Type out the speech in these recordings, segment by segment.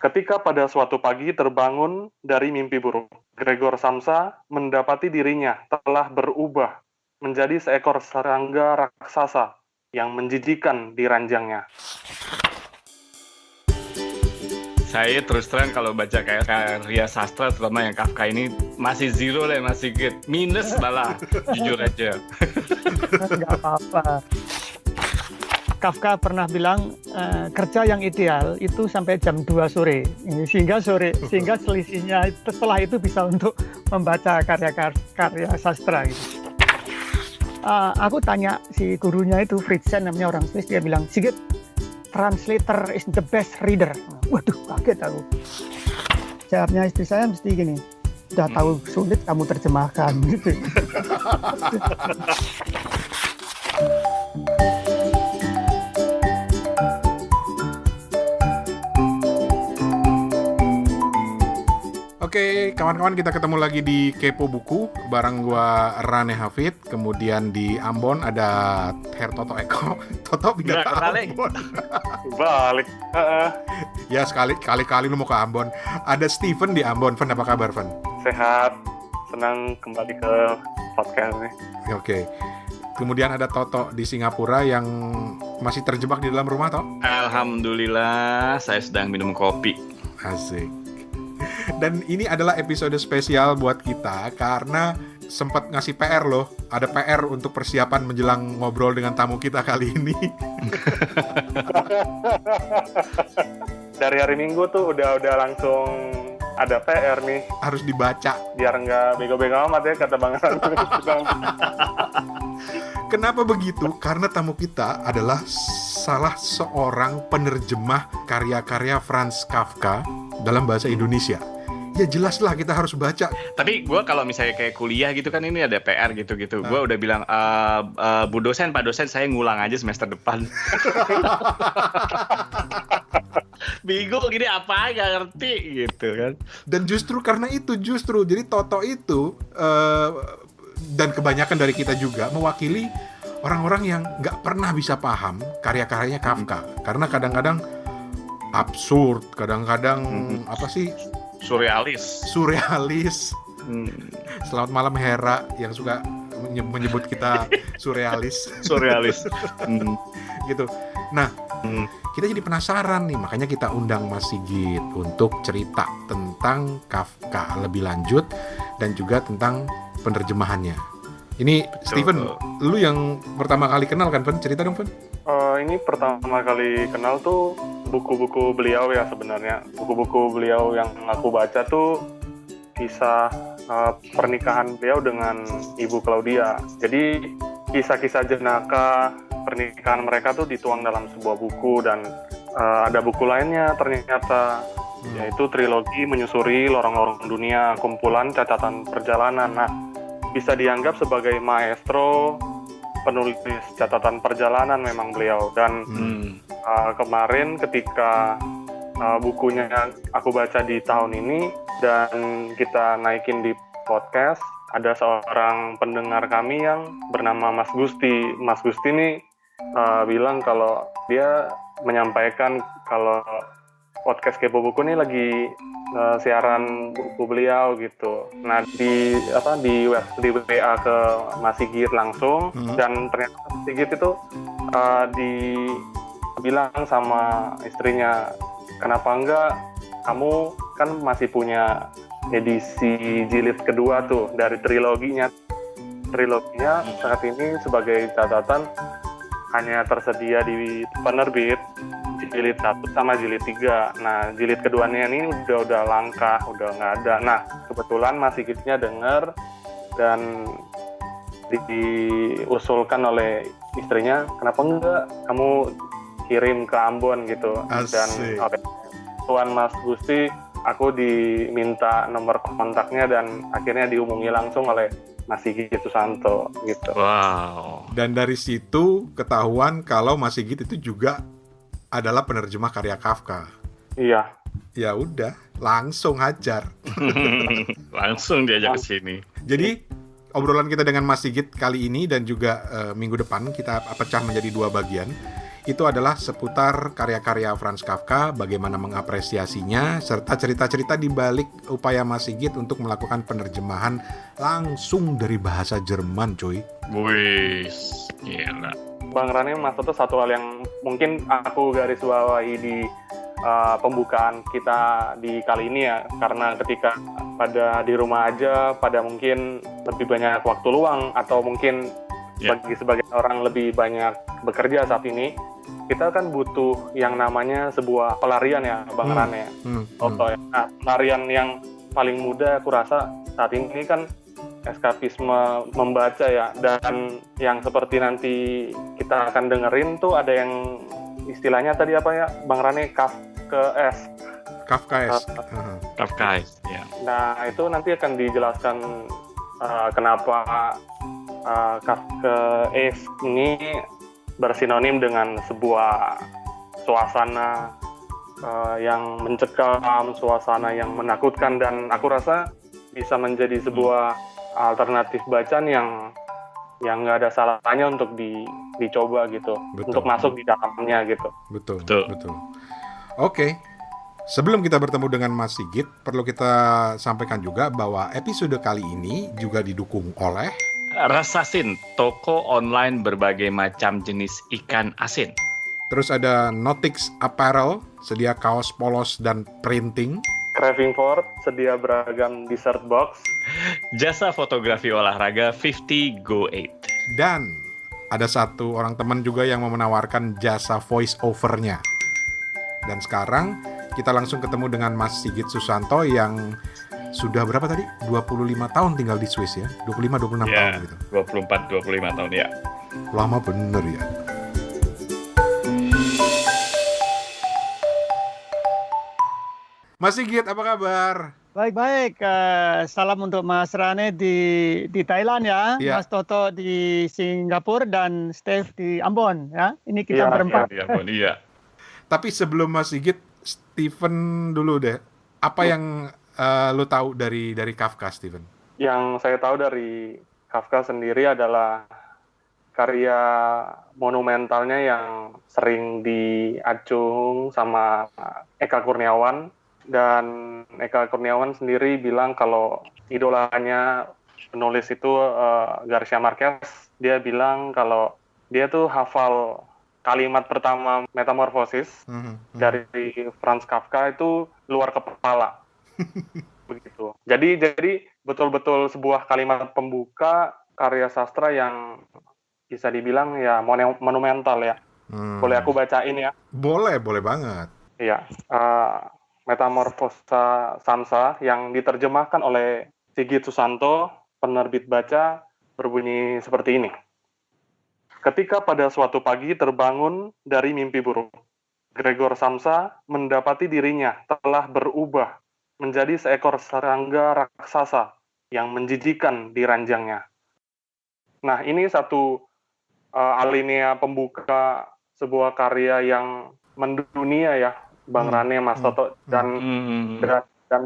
Ketika pada suatu pagi terbangun dari mimpi buruk, Gregor Samsa mendapati dirinya telah berubah menjadi seekor serangga raksasa yang menjijikan di ranjangnya. Saya terus terang kalau baca kayak karya sastra, terutama yang Kafka ini, masih zero lah, masih minus malah, jujur aja. Nggak apa-apa. Kafka pernah bilang kerja yang ideal itu sampai jam 2 sore. Sehingga selisihnya setelah itu bisa untuk membaca karya sastra gitu. Aku tanya si gurunya itu, Fritzen namanya, orang Swiss, dia bilang, Sigit, translator is the best reader. Waduh, kaget aku. Jawabnya istri saya mesti gini, udah tahu sulit kamu terjemahkan gitu. Oke, kawan-kawan, kita ketemu lagi di Kepo Buku bareng gua Rane Hafid. Kemudian di Ambon ada Her Toto Eko. Toto pindah ke Ambon. Balik. Ya, kali-kali lu mau ke Ambon. Ada Steven di Ambon. Fen, apa kabar, Fen? Sehat. Senang kembali ke podcast ini. Oke. Kemudian ada Toto di Singapura yang masih terjebak di dalam rumah, Toh? Alhamdulillah, saya sedang minum kopi. Asik. Dan ini adalah episode spesial buat kita karena sempat ngasih PR loh. Ada PR untuk persiapan menjelang ngobrol dengan tamu kita kali ini. Dari hari Minggu tuh udah langsung ada PR nih. Harus dibaca. Biar nggak bego-bego amat ya, kata Bang Ran. Kenapa begitu? Karena tamu kita adalah salah seorang penerjemah karya-karya Franz Kafka dalam bahasa Indonesia. Ya jelaslah kita harus baca. Tapi gue kalau misalnya kayak kuliah gitu kan, ini ada PR gitu-gitu. Gue udah bilang, Bu dosen, Pak dosen, saya ngulang aja semester depan. Bingung gini apa, gak ngerti gitu kan. Dan justru karena itu, jadi Toto itu dan kebanyakan dari kita juga mewakili orang-orang yang gak pernah bisa paham karya-karyanya Kafka. Karena kadang-kadang absurd, kadang-kadang apa sih? Surrealis. Selamat malam Hera yang suka menyebut kita surrealis. Gitu. Nah, kita jadi penasaran nih, makanya kita undang Mas Sigit untuk cerita tentang Kafka lebih lanjut dan juga tentang penerjemahannya. Ini Steven, lu yang pertama kali kenal kan, Fen? Cerita dong, Fen. Ini pertama kali kenal tuh buku-buku beliau ya sebenarnya. Buku-buku beliau yang aku baca tuh kisah pernikahan beliau dengan Ibu Claudia. Jadi kisah-kisah jenaka pernikahan mereka tuh dituang dalam sebuah buku, dan ada buku lainnya ternyata, yaitu trilogi menyusuri lorong-lorong dunia, kumpulan catatan perjalanan. Nah, bisa dianggap sebagai maestro penulis catatan perjalanan memang beliau. Dan kemarin ketika bukunya aku baca di tahun ini dan kita naikin di podcast, ada seorang pendengar kami yang bernama Mas Gusti. Mas Gusti ini bilang kalau dia menyampaikan kalau podcast Kepo Buku ini lagi siaran buku beliau gitu. Nah, di WA ke Mas Sigit langsung, dan ternyata Mas Sigit itu dibilang sama istrinya, kenapa enggak kamu kan masih punya edisi jilid kedua tuh dari triloginya. Triloginya saat ini sebagai catatan hanya tersedia di penerbit jilid 1 sama jilid 3. Nah, jilid keduanya ini udah langka, udah nggak ada. Nah, kebetulan Mas Sigitnya dengar dan diusulkan oleh istrinya, kenapa enggak kamu kirim ke Ambon gitu. Asik. Dan oleh Tuan Mas Gusti, aku diminta nomor kontaknya dan akhirnya dihubungi langsung oleh Mas Sigit Susanto gitu. Wow. Dan dari situ ketahuan kalau Mas Sigit itu juga adalah penerjemah karya Kafka. Iya. Ya udah, langsung hajar. Langsung diajak ke sini. Jadi obrolan kita dengan Mas Sigit kali ini dan juga minggu depan kita pecah menjadi 2 bagian. itu adalah seputar karya-karya Franz Kafka, bagaimana mengapresiasinya, serta cerita-cerita di balik upaya Mas Sigit untuk melakukan penerjemahan langsung dari bahasa Jerman, cuy. Wih, gila. Bang Rani, Mas Toto, satu hal yang mungkin aku garis bawahi di pembukaan kita di kali ini ya, karena ketika pada di rumah aja, pada mungkin lebih banyak waktu luang atau mungkin bagi sebagian orang lebih banyak bekerja saat ini, kita kan butuh yang namanya sebuah pelarian ya, Bang Rani ya. Toto ya. Nah, pelarian yang paling mudah aku rasa saat ini kan eskapisme membaca ya, dan yang seperti nanti kita akan dengerin tuh ada yang istilahnya tadi apa ya Bang Rani, Kafkaes. Ya. Nah itu nanti akan dijelaskan kenapa Kafkaes ini bersinonim dengan sebuah suasana yang mencekam, suasana yang menakutkan, dan aku rasa bisa menjadi sebuah alternatif bacaan yang nggak ada salahnya untuk dicoba gitu. Betul. Untuk masuk di dalamnya gitu. Betul. Oke. Sebelum kita bertemu dengan Mas Sigit, perlu kita sampaikan juga bahwa episode kali ini juga didukung oleh Rasasin, toko online berbagai macam jenis ikan asin. terus ada Notix Apparel, sedia kaos polos dan printing. Craving for, sedia beragam dessert box. Jasa fotografi olahraga 50 Go 8. Dan ada satu orang teman juga yang mau menawarkan jasa voice over-nya. Dan sekarang kita langsung ketemu dengan Mas Sigit Susanto yang sudah berapa tadi? 25 tahun tinggal di Swiss ya? 25-26 tahun gitu. 24-25 tahun ya. Lama bener ya. Mas Sigit, apa kabar? Baik-baik, salam untuk Mas Rane di Thailand ya, Ya. Mas Toto di Singapura dan Steve di Ambon ya. Ini kita berempat. Iya. Tapi sebelum Mas Sigit, Steven dulu deh. Apa yang lu tahu dari Kafka, Steven? Yang saya tahu dari Kafka sendiri adalah karya monumentalnya yang sering diacung sama Eka Kurniawan. Dan Eka Kurniawan sendiri bilang kalau idolanya penulis itu Garcia Marquez, dia bilang kalau dia tuh hafal kalimat pertama Metamorphosis dari Franz Kafka itu luar kepala. Begitu. Jadi betul-betul sebuah kalimat pembuka karya sastra yang bisa dibilang ya monumental ya. Boleh aku bacain ya? Boleh banget. Iya. Metamorfosa Samsa yang diterjemahkan oleh Sigit Susanto, penerbit Baca, berbunyi seperti ini. Ketika pada suatu pagi terbangun dari mimpi buruk, Gregor Samsa mendapati dirinya telah berubah menjadi seekor serangga raksasa yang menjijikan di ranjangnya. Nah, ini satu alinea pembuka sebuah karya yang mendunia ya, Bang Rane, Mas Toto, dan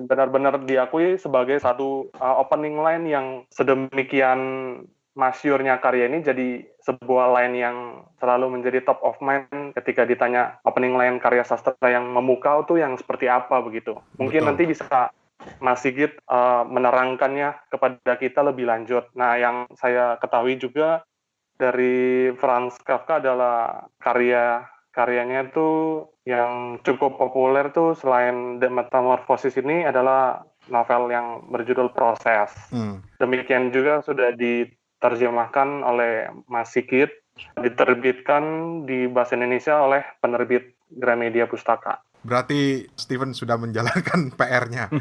benar-benar diakui sebagai satu opening line yang sedemikian masyurnya karya ini jadi sebuah line yang selalu menjadi top of mind ketika ditanya opening line karya sastra yang memukau tuh yang seperti apa begitu. Mungkin Betul. nanti bisa Mas Sigit menerangkannya kepada kita lebih lanjut. Nah, yang saya ketahui juga dari Franz Kafka adalah karyanya itu yang cukup populer tuh selain The Metamorphosis ini adalah novel yang berjudul Proses. Demikian juga sudah diterjemahkan oleh Mas Sigit, diterbitkan di bahasa Indonesia oleh penerbit Gramedia Pustaka. Berarti Steven sudah menjalankan PR-nya.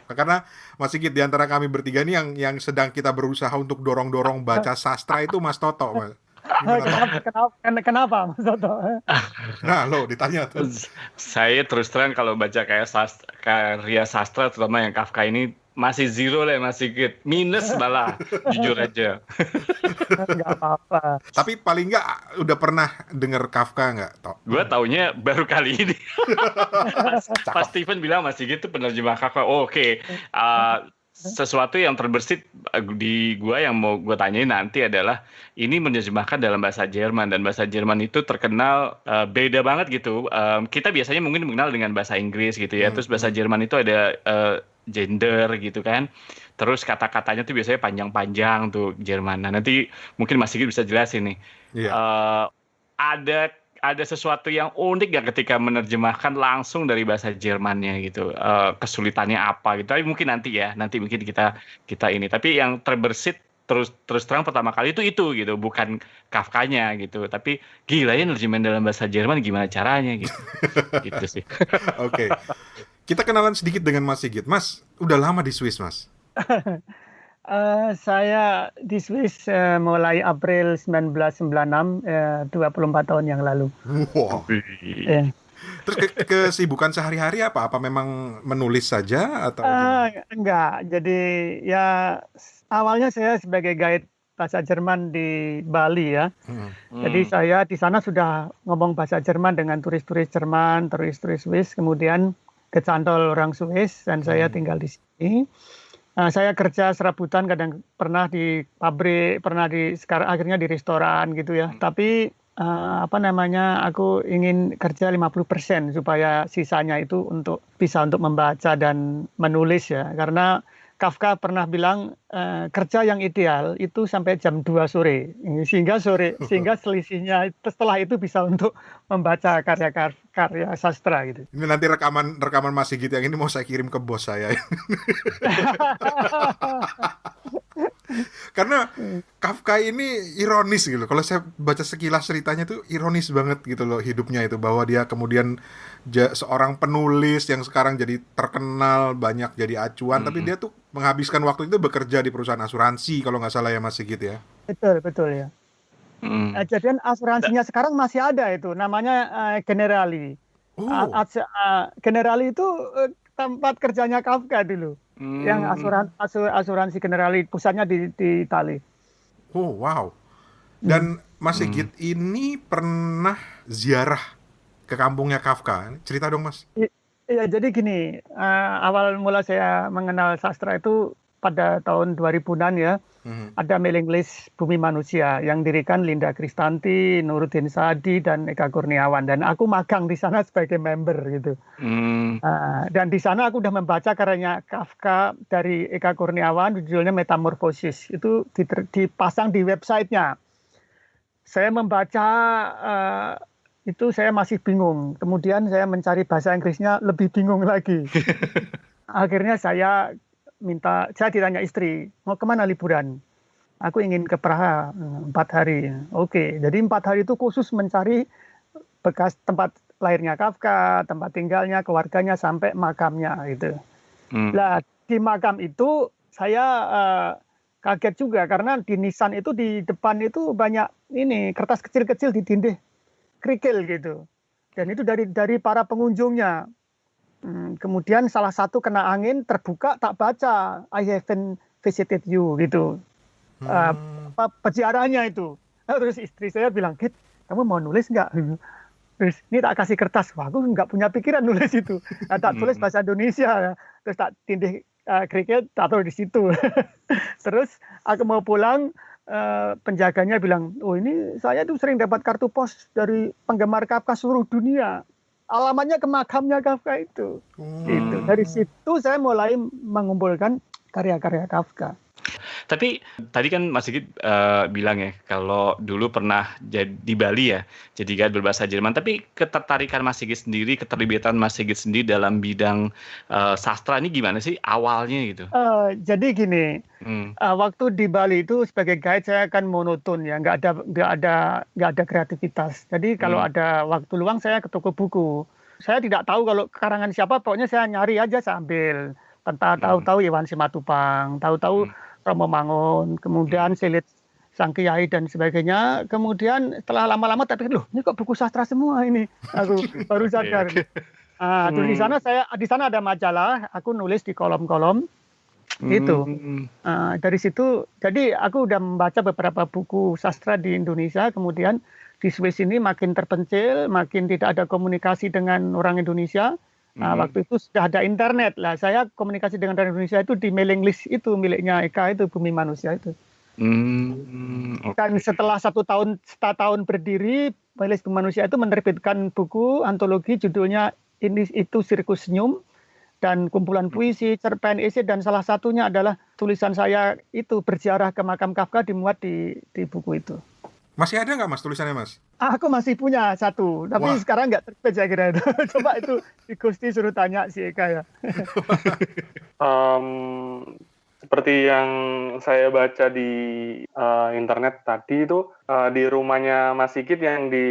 Karena Mas Sigit, di antara kami bertiga ini yang sedang kita berusaha untuk dorong-dorong baca sastra itu Mas Toto, Mas. Kenapa Mas Toto? Nah, lo ditanya tuh. Saya terus terang kalau baca karya sastra terutama yang Kafka ini masih zero lah, masih minus malah jujur aja. Nggak apa-apa. Tapi paling nggak udah pernah denger Kafka nggak, Tok? Gue taunya baru kali ini. Pas Steven bilang masih gitu penerjemah Kafka. Oke. sesuatu yang terbersit di gua yang mau gua tanyain nanti adalah ini menerjemahkan dalam bahasa Jerman dan bahasa Jerman itu terkenal beda banget gitu. Kita biasanya mungkin mengenal dengan bahasa Inggris gitu ya. Terus bahasa Jerman itu ada gender gitu kan. Terus kata-katanya tuh biasanya panjang-panjang tuh Jerman. Nah, nanti mungkin Mas Sigit bisa jelasin nih. Iya. Ada sesuatu yang unik nggak ketika menerjemahkan langsung dari bahasa Jermannya gitu, kesulitannya apa gitu. Tapi mungkin nanti mungkin kita ini. Tapi yang terbersit terus terang pertama kali itu gitu, bukan Kafkanya gitu. Tapi gila ya nerjemahin dalam bahasa Jerman gimana caranya gitu. Gitu sih. Oke. Kita kenalan sedikit dengan Mas Sigit. Mas, udah lama di Swiss, Mas? Saya di Swiss mulai April 1996, 24 tahun yang lalu. Wow. Ya. Terus kesibukan sehari-hari apa? Apa memang menulis saja atau Enggak, jadi ya awalnya saya sebagai guide bahasa Jerman di Bali ya. Jadi saya di sana sudah ngomong bahasa Jerman dengan turis-turis Jerman, turis-turis Swiss, kemudian kecantol orang Swiss dan saya tinggal di sini. Saya kerja serabutan, kadang pernah di pabrik, sekarang akhirnya di restoran gitu ya. Tapi aku ingin kerja 50% supaya sisanya itu bisa untuk membaca dan menulis ya. Karena Kafka pernah bilang kerja yang ideal itu sampai jam 2 sore. Sehingga selisihnya setelah itu bisa untuk membaca karya sastra gitu. ini nanti rekaman Mas Sigit yang ini mau saya kirim ke bos saya. Karena Kafka ini ironis gitu. Kalau saya baca sekilas ceritanya tuh ironis banget gitu loh hidupnya itu, bahwa dia kemudian seorang penulis yang sekarang jadi terkenal, banyak jadi acuan, tapi dia tuh menghabiskan waktu itu bekerja di perusahaan asuransi kalau nggak salah ya Mas Sigit ya. Betul ya. Jadi asuransinya sekarang masih ada itu, namanya Generali. Generali itu tempat kerjanya Kafka dulu. Yang asuransi Generali, pusatnya di Itali. Oh wow. Dan Mas Sigit ini pernah ziarah ke kampungnya Kafka. Cerita dong Mas. Iya, jadi gini, awal mula saya mengenal sastra itu pada tahun 2000-an ya. Ada mailing list Bumi Manusia yang dirikan Linda Kristanti, Nuruddin Sadi, dan Eka Kurniawan. Dan aku magang di sana sebagai member gitu. Dan di sana aku udah membaca karyanya Kafka dari Eka Kurniawan, judulnya Metamorphosis. Itu dipasang di websitenya. Saya membaca itu saya masih bingung. Kemudian saya mencari bahasa Inggrisnya lebih bingung lagi. Akhirnya saya ditanya istri, mau kemana liburan? Aku ingin ke Praha 4 hari. Oke, jadi 4 hari itu khusus mencari bekas tempat lahirnya Kafka, tempat tinggalnya, keluarganya, sampai makamnya gitu. Nah, di makam itu saya kaget juga karena di nisan itu di depan itu banyak kertas kecil-kecil di dinding kerikil gitu. Dan itu dari para pengunjungnya. Kemudian salah satu kena angin, terbuka, tak baca I haven't visited you gitu. Peziarahnya itu. Terus istri saya bilang, Kit, kamu mau nulis nggak? Terus ini tak kasih kertas. Wah, aku nggak punya pikiran nulis itu. Tak tulis bahasa Indonesia. Terus tak tindih kerikil, tak taruh di situ. Terus aku mau pulang, penjaganya bilang, oh ini saya tuh sering dapat kartu pos dari penggemar Kafka seluruh dunia. Alamatnya ke makamnya Kafka itu. Gitu. Dari situ saya mulai mengumpulkan karya-karya Kafka. Tapi tadi kan Mas Sigit bilang ya kalau dulu pernah di Bali ya, jadi guide berbahasa Jerman. Tapi ketertarikan Mas Sigit sendiri, keterlibatan Mas Sigit sendiri dalam bidang sastra ini gimana sih awalnya gitu? Jadi gini, waktu di Bali itu sebagai guide saya kan monoton ya, nggak ada kreativitas. Jadi kalau ada waktu luang saya ke toko buku. Saya tidak tahu kalau karangan siapa, pokoknya saya nyari aja sambil. Tahu-tahu Iwan Simatupang, tahu-tahu Romo Mangun, kemudian Silit Sang Kiai dan sebagainya. Kemudian setelah lama-lama tapi loh, ini kok buku sastra semua ini. Aku baru sadar. Di sana ada majalah, aku nulis di kolom-kolom gitu. Dari situ, jadi aku udah membaca beberapa buku sastra di Indonesia. Kemudian di Swiss ini makin terpencil, makin tidak ada komunikasi dengan orang Indonesia. Nah, waktu itu sudah ada internet lah. Saya komunikasi dengan Radio Indonesia itu di mailing list itu miliknya Eka itu Bumi Manusia itu. Dan setelah satu tahun berdiri, mailing list Bumi Manusia itu menerbitkan buku antologi judulnya itu Sirkus Senyum dan kumpulan puisi, cerpen, esai dan salah satunya adalah tulisan saya itu Berziarah ke Makam Kafka dimuat di buku itu. Masih ada nggak Mas tulisannya Mas? Aku masih punya satu, tapi sekarang nggak terbit saya kira itu. Coba itu di Gusti suruh tanya si Eka ya. Seperti yang saya baca di internet tadi itu di rumahnya Mas Sigit yang di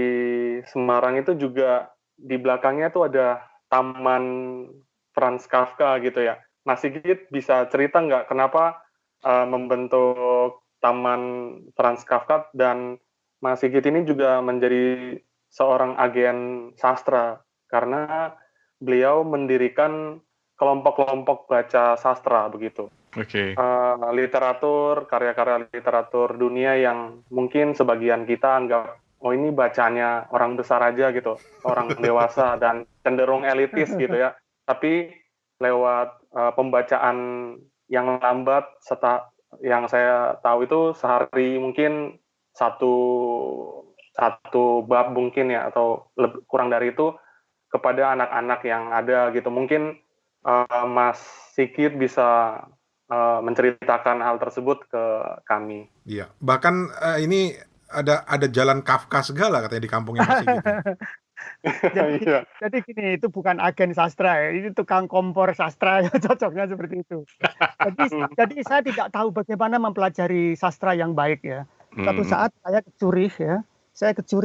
Semarang itu juga di belakangnya tuh ada taman Franz Kafka gitu ya. Mas Sigit bisa cerita nggak kenapa membentuk taman Franz Kafka, dan Mas Sigit ini juga menjadi seorang agen sastra karena beliau mendirikan kelompok-kelompok baca sastra begitu. Literatur, karya-karya literatur dunia yang mungkin sebagian kita anggap oh ini bacanya orang besar aja gitu, orang dewasa dan cenderung elitis gitu ya. Tapi lewat pembacaan yang lambat, yang saya tahu itu sehari mungkin satu bab mungkin ya, atau kurang dari itu kepada anak-anak yang ada gitu. Mungkin Mas Sigit bisa menceritakan hal tersebut ke kami. Iya, bahkan ini ada jalan Kafka segala katanya di kampungnya Mas Sigit. Jadi gini, itu bukan agen sastra ya, ini tukang kompor sastra ya, cocoknya seperti itu. Jadi saya tidak tahu bagaimana mempelajari sastra yang baik ya. Suatu saat saya ke Zurich ya,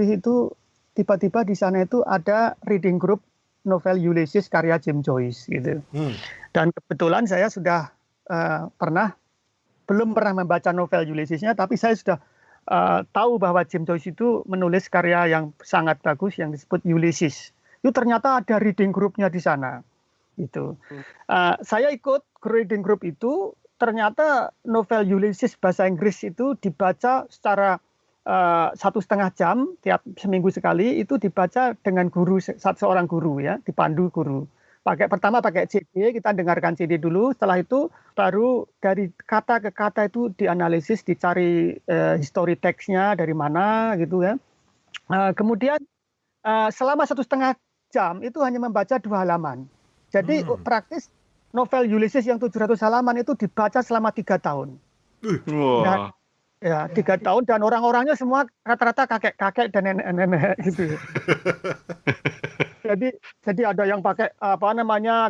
itu tiba-tiba di sana itu ada reading group novel Ulysses karya James Joyce gitu. Dan kebetulan saya sudah belum pernah membaca novel Ulysses-nya, tapi saya sudah tahu bahwa James Joyce itu menulis karya yang sangat bagus yang disebut Ulysses. Itu ternyata ada reading group-nya di sana. Gitu. Saya ikut reading group itu, ternyata novel Ulysses bahasa Inggris itu dibaca secara 1,5 jam tiap seminggu sekali, itu dibaca dengan seorang guru ya, dipandu guru. Pertama pakai CD, kita dengarkan CD dulu, setelah itu baru dari kata ke kata itu dianalisis, dicari history text-nya dari mana gitu ya. Kemudian selama 1,5 jam itu hanya membaca 2 halaman. Jadi praktis novel Ulysses yang 700 halaman itu dibaca selama 3 tahun. Dan, ya 3 tahun, dan orang-orangnya semua rata-rata kakek-kakek dan nenek-nenek gitu. Jadi ada yang pakai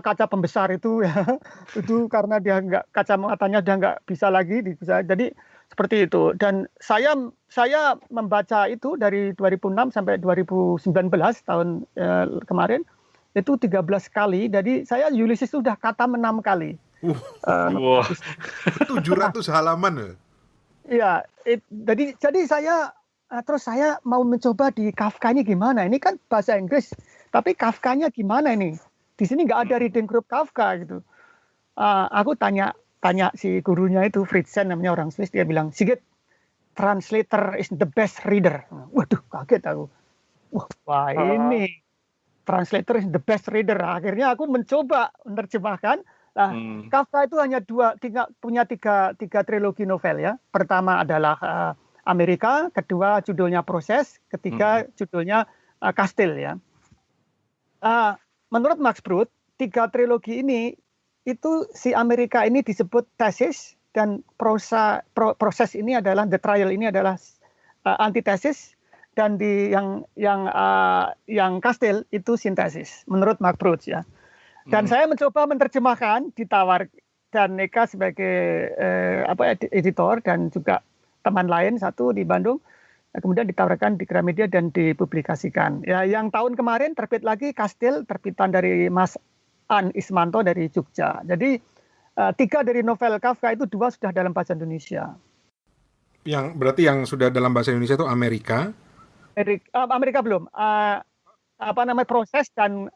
kaca pembesar itu ya, itu karena dia kacamatanya dia nggak bisa lagi. Jadi seperti itu. Dan saya membaca itu dari 2006 sampai 2019 tahun kemarin itu 13 kali. Jadi saya Ulysses itu udah khatam 6 kali. 700 halaman. Iya, jadi saya mau mencoba di Kafka ini gimana? Ini kan bahasa Inggris, tapi Kafkanya gimana ini? Di sini nggak ada reading group Kafka gitu. Aku tanya si gurunya itu, Fritzen namanya, orang Swiss, dia bilang, Sigit, translator is the best reader. Waduh, kaget aku. Wah ini translator is the best reader. Akhirnya aku mencoba menerjemahkan. Nah, Kafka itu hanya punya tiga trilogi novel ya. Pertama adalah Amerika, kedua judulnya Proses, ketiga judulnya Kastil ya. Menurut Max Brod, 3 trilogi ini itu si Amerika ini disebut tesis, dan Proses ini adalah the trial ini adalah antitesis, dan yang Kastil itu sintesis menurut Max Brod ya. Dan saya mencoba menerjemahkan, ditawar, dan Eka sebagai editor dan juga teman lain satu di Bandung, kemudian ditawarkan di Gramedia dan dipublikasikan. Ya, yang tahun kemarin terbit lagi Kastil, terbitan dari Mas An Ismanto dari Jogja. Jadi 3 dari novel Kafka itu 2 sudah dalam bahasa Indonesia. Berarti yang sudah dalam bahasa Indonesia itu Amerika? Amerika belum. Proses dan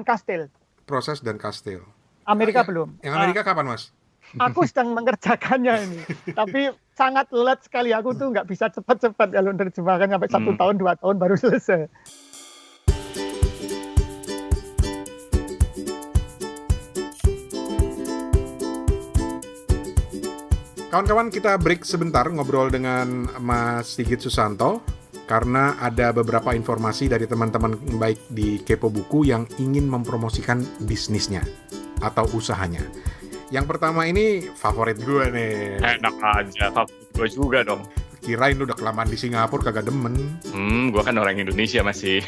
Kastil. Proses dan Kastil. Amerika belum. Yang Amerika kapan, Mas? Aku sedang mengerjakannya ini. Tapi sangat lelet sekali. Aku tuh nggak bisa cepat-cepat kalau menerjemahkan sampai 1 tahun, 2 tahun baru selesai. Kawan-kawan, kita break sebentar ngobrol dengan Mas Sigit Susanto karena ada beberapa informasi dari teman-teman baik di Kepo Buku yang ingin mempromosikan bisnisnya atau usahanya. Yang pertama ini favorit gue nih. Enak aja, favorit gue juga dong. Kirain lu udah kelamaan di Singapura kagak demen. Gue kan orang Indonesia masih.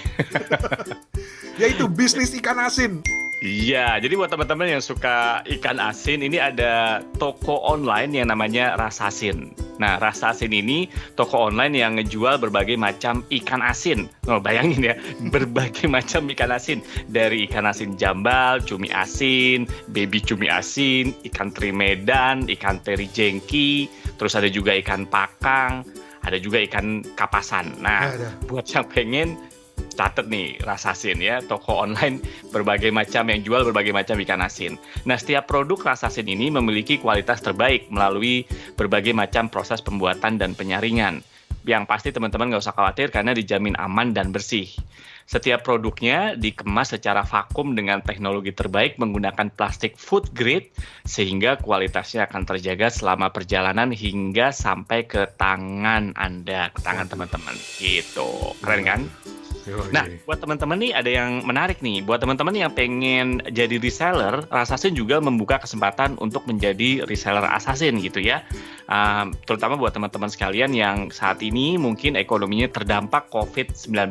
Yaitu bisnis ikan asin. Iya, jadi buat teman-teman yang suka ikan asin, ini ada toko online yang namanya Rasasin. Nah, Rasasin ini toko online yang ngejual berbagai macam ikan asin. Oh, bayangin ya, berbagai macam ikan asin. Dari ikan asin jambal, cumi asin, baby cumi asin, ikan teri Medan, ikan teri jengki, terus ada juga ikan pakang, ada juga ikan kapasan. Nah, buat yang pengen, catat nih Rasasin ya, toko online berbagai macam yang jual berbagai macam ikan asin. Nah, setiap produk Rasasin ini memiliki kualitas terbaik melalui berbagai macam proses pembuatan dan penyaringan. Yang pasti teman-teman nggak usah khawatir karena dijamin aman dan bersih. Setiap produknya dikemas secara vakum dengan teknologi terbaik menggunakan plastik food grade sehingga kualitasnya akan terjaga selama perjalanan hingga sampai ke tangan Anda, ke tangan teman-teman. Gitu. Keren kan? Nah, buat teman-teman nih ada yang menarik nih. Buat teman-teman yang pengen jadi reseller, Rasasin juga membuka kesempatan untuk menjadi reseller Assassin gitu ya. Terutama buat teman-teman sekalian yang saat ini mungkin ekonominya terdampak COVID-19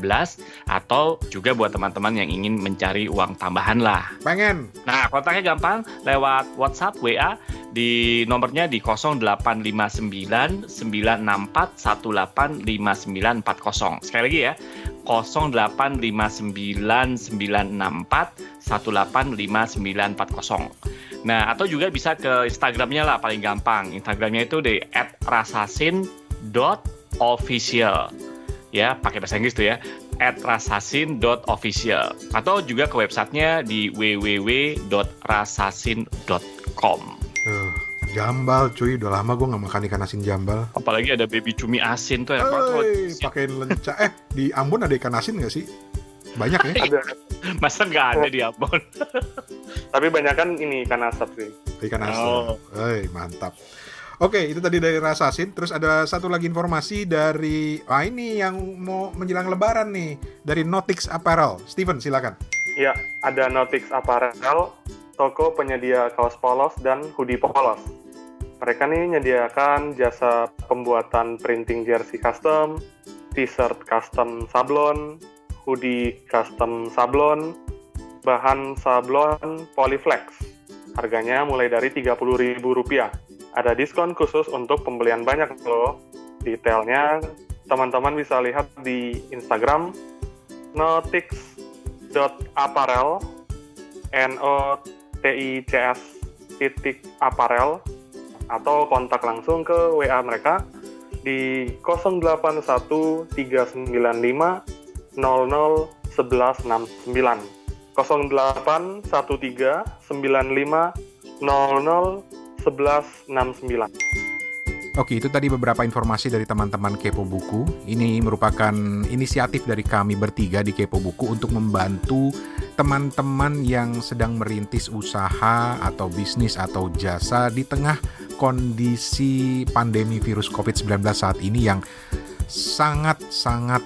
atau juga buat teman-teman yang ingin mencari uang tambahan lah. Pengen. Nah, kontaknya gampang lewat WhatsApp, WA di nomornya di 0859 964 185940. Sekali lagi ya. 0859 964 185940. Nah, atau juga bisa ke Instagramnya lah paling gampang. Instagramnya itu di @rasasin.official. Ya, pakai bahasa Inggris tuh ya. @rasasin.official. Atau juga ke websitenya di www.rasasin.com. Jambal cuy, udah lama gue gak makan ikan asin jambal. Apalagi ada baby cumi asin tuh enak banget. Pakein lenca. Di Ambon ada ikan asin gak sih? Banyak ya? Ada. Masa nggak ada di Ambon? Tapi banyak kan ini ikan asap sih. Ikan asin. Mantap. Oke, itu tadi dari Rasasin. Terus ada satu lagi informasi dari ini yang mau menjelang Lebaran nih, dari Notix Apparel. Steven, silakan. Ya, ada Notix Apparel, toko penyedia kaos polos dan hoodie polos. Mereka nih menyediakan jasa pembuatan printing jersey custom, t-shirt custom sablon, hoodie custom sablon, bahan sablon Polyflex. Harganya mulai dari Rp30.000. Ada diskon khusus untuk pembelian banyak loh. Detailnya teman-teman bisa lihat di Instagram notix.apparel, NOTICS.apparel, atau kontak langsung ke WA mereka di 081 395 00 1169. 0813 95 00 1169. Oke, itu tadi beberapa informasi dari teman-teman Kepo Buku. Ini merupakan inisiatif dari kami bertiga di Kepo Buku untuk membantu teman-teman yang sedang merintis usaha atau bisnis atau jasa di tengah kondisi pandemi virus COVID-19 saat ini yang sangat-sangat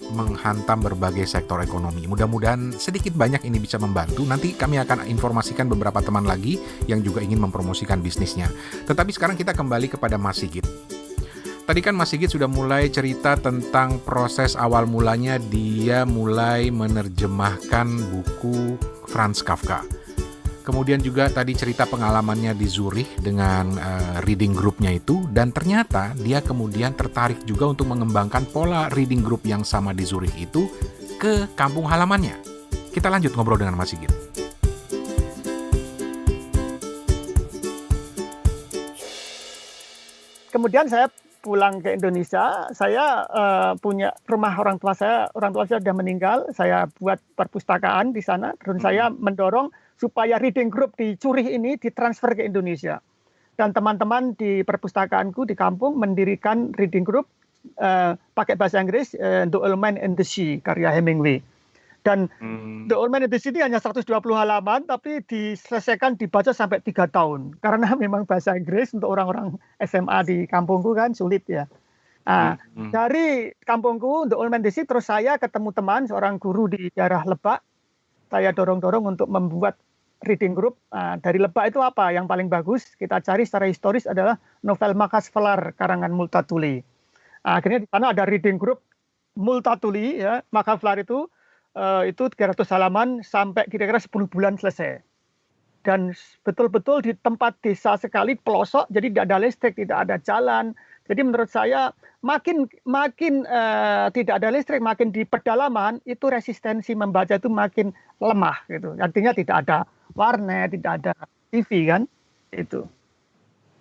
menghantam berbagai sektor ekonomi. Mudah-mudahan sedikit banyak ini bisa membantu. Nanti kami akan informasikan beberapa teman lagi yang juga ingin mempromosikan bisnisnya. Tetapi sekarang kita kembali kepada Mas Sigit. Tadi kan Mas Sigit sudah mulai cerita tentang proses awal mulanya dia mulai menerjemahkan buku Franz Kafka. Kemudian juga tadi cerita pengalamannya di Zurich dengan reading group-nya itu. Dan ternyata dia kemudian tertarik juga untuk mengembangkan pola reading group yang sama di Zurich itu ke kampung halamannya. Kita lanjut ngobrol dengan Mas Sigit. Kemudian saya pulang ke Indonesia, saya punya rumah orang tua saya sudah meninggal, saya buat perpustakaan di sana, dan saya mendorong supaya reading group di Zurich ini ditransfer ke Indonesia. Dan teman-teman di perpustakaanku di kampung mendirikan reading group pakai bahasa Inggris, The Old Man and the Sea, karya Hemingway. Dan Hmm. The Old Man and the Sea ini hanya 120 halaman, tapi dibaca sampai 3 tahun. Karena memang bahasa Inggris untuk orang-orang SMA di kampungku kan sulit ya. Nah, Hmm. dari kampungku The Old Man and the Sea, terus saya ketemu teman, seorang guru di daerah Lebak. Saya dorong-dorong untuk membuat reading group. Nah, dari Lebak itu apa yang paling bagus? Kita cari secara historis adalah novel Makassar karangan Multatuli. Nah, akhirnya di sana ada reading group Multatuli ya, Makassar itu 300 halaman sampai kira-kira 10 bulan selesai. Dan betul-betul di tempat desa sekali, pelosok, jadi tidak ada listrik, tidak ada jalan. Jadi menurut saya makin tidak ada listrik, makin di pedalaman itu resistensi membaca itu makin lemah gitu. Artinya tidak ada warnet, tidak ada TV kan, itu.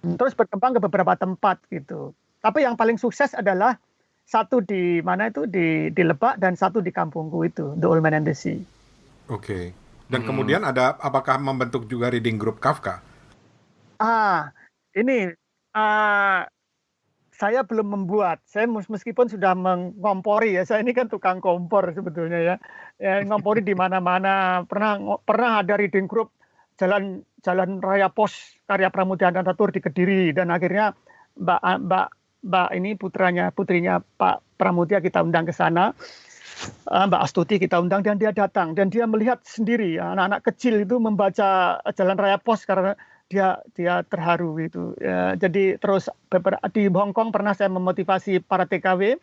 Terus berkembang ke beberapa tempat gitu. Tapi yang paling sukses adalah satu di mana itu di Lebak dan satu di kampungku itu, The Old Man and the Sea. Oke. Dan kemudian apakah membentuk juga reading group Kafka? Ini saya belum membuat. Saya meskipun sudah mengompori ya, saya ini kan tukang kompor sebetulnya ya. Ya ngompori di mana-mana. Pernah ada reading group Jalan Raya Pos karya Pramudia Anantatur di Kediri, dan akhirnya Mbak ini putrinya Pak Pramudia kita undang ke sana, Mbak Astuti kita undang, dan dia datang dan dia melihat sendiri anak-anak kecil itu membaca Jalan Raya Pos karena dia terharu gitu. Ya, jadi terus di Hong Kong pernah saya memotivasi para TKW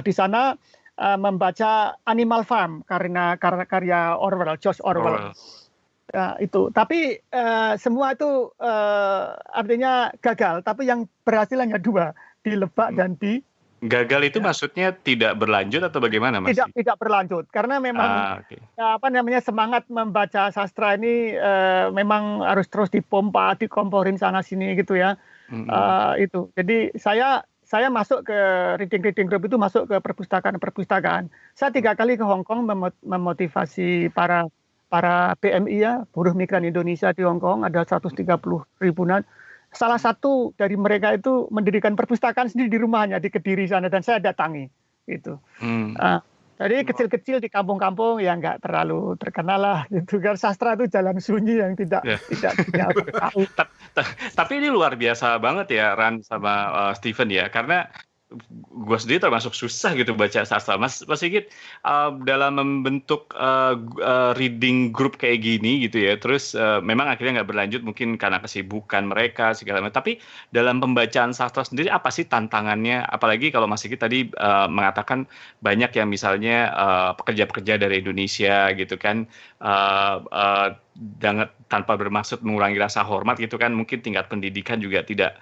di sana membaca Animal Farm karena karya George Orwell. Itu. Tapi semua itu artinya gagal. Tapi yang berhasil hanya 2, di Lebak dan di Gagal itu maksudnya tidak berlanjut atau bagaimana, Mas? Tidak berlanjut karena memang semangat membaca sastra ini memang harus terus dipompa, dikomporin sana sini gitu ya. Itu. Jadi saya masuk ke reading group itu, masuk ke perpustakaan. Saya 3 kali ke Hong Kong memotivasi para PMI ya, buruh migran Indonesia di Hong Kong, ada 130 ribuan. Salah satu dari mereka itu mendirikan perpustakaan sendiri di rumahnya di Kediri sana, dan saya datangi itu. Jadi kecil-kecil di kampung-kampung yang nggak terlalu terkenal lah gitu kan. Sastra itu jalan sunyi yang tidak punya tahu. Tapi ini luar biasa banget ya Ran sama Steven ya, karena gue sendiri termasuk susah gitu baca sastra. Mas Sigit, dalam membentuk reading group kayak gini gitu ya, terus memang akhirnya nggak berlanjut mungkin karena kesibukan mereka segala macam. Tapi dalam pembacaan sastra sendiri apa sih tantangannya? Apalagi kalau Mas Sigit tadi mengatakan banyak yang misalnya pekerja-pekerja dari Indonesia gitu kan, tanpa bermaksud mengurangi rasa hormat gitu kan, mungkin tingkat pendidikan juga tidak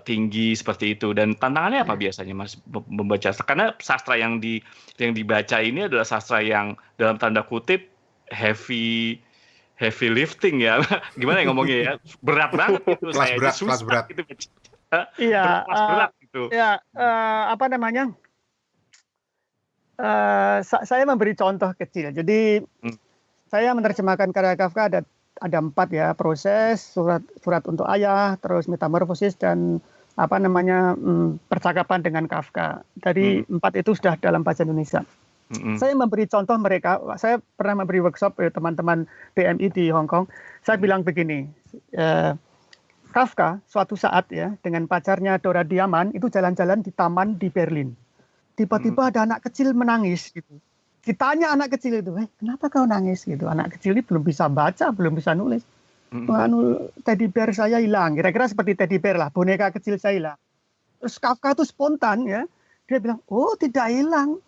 tinggi seperti itu. Dan tantangannya apa biasanya Mas membaca? Karena sastra yang dibaca ini adalah sastra yang dalam tanda kutip heavy lifting ya. Gimana ya ngomongnya ya? Berat banget gitu. Kelas berat. Gitu. Iya, kelas berat gitu. Ya, apa namanya? Saya memberi contoh kecil. Jadi saya menerjemahkan karya Kafka ada 4 ya, proses, surat untuk ayah, terus metamorfosis, dan percakapan dengan Kafka. Dari 4 itu sudah dalam bahasa Indonesia. Saya memberi contoh mereka. Saya pernah memberi workshop teman-teman PMI di Hong Kong. Saya bilang begini, Kafka suatu saat ya dengan pacarnya Dora Diamond itu jalan-jalan di taman di Berlin. Tiba-tiba ada anak kecil menangis gitu. Ditanya anak kecil itu, kenapa kau nangis gitu? Anak kecil ini belum bisa baca, belum bisa nulis. Teddy bear saya hilang, kira-kira seperti teddy bear lah, boneka kecil saya hilang. Terus Kafka itu spontan ya, dia bilang, oh tidak hilang.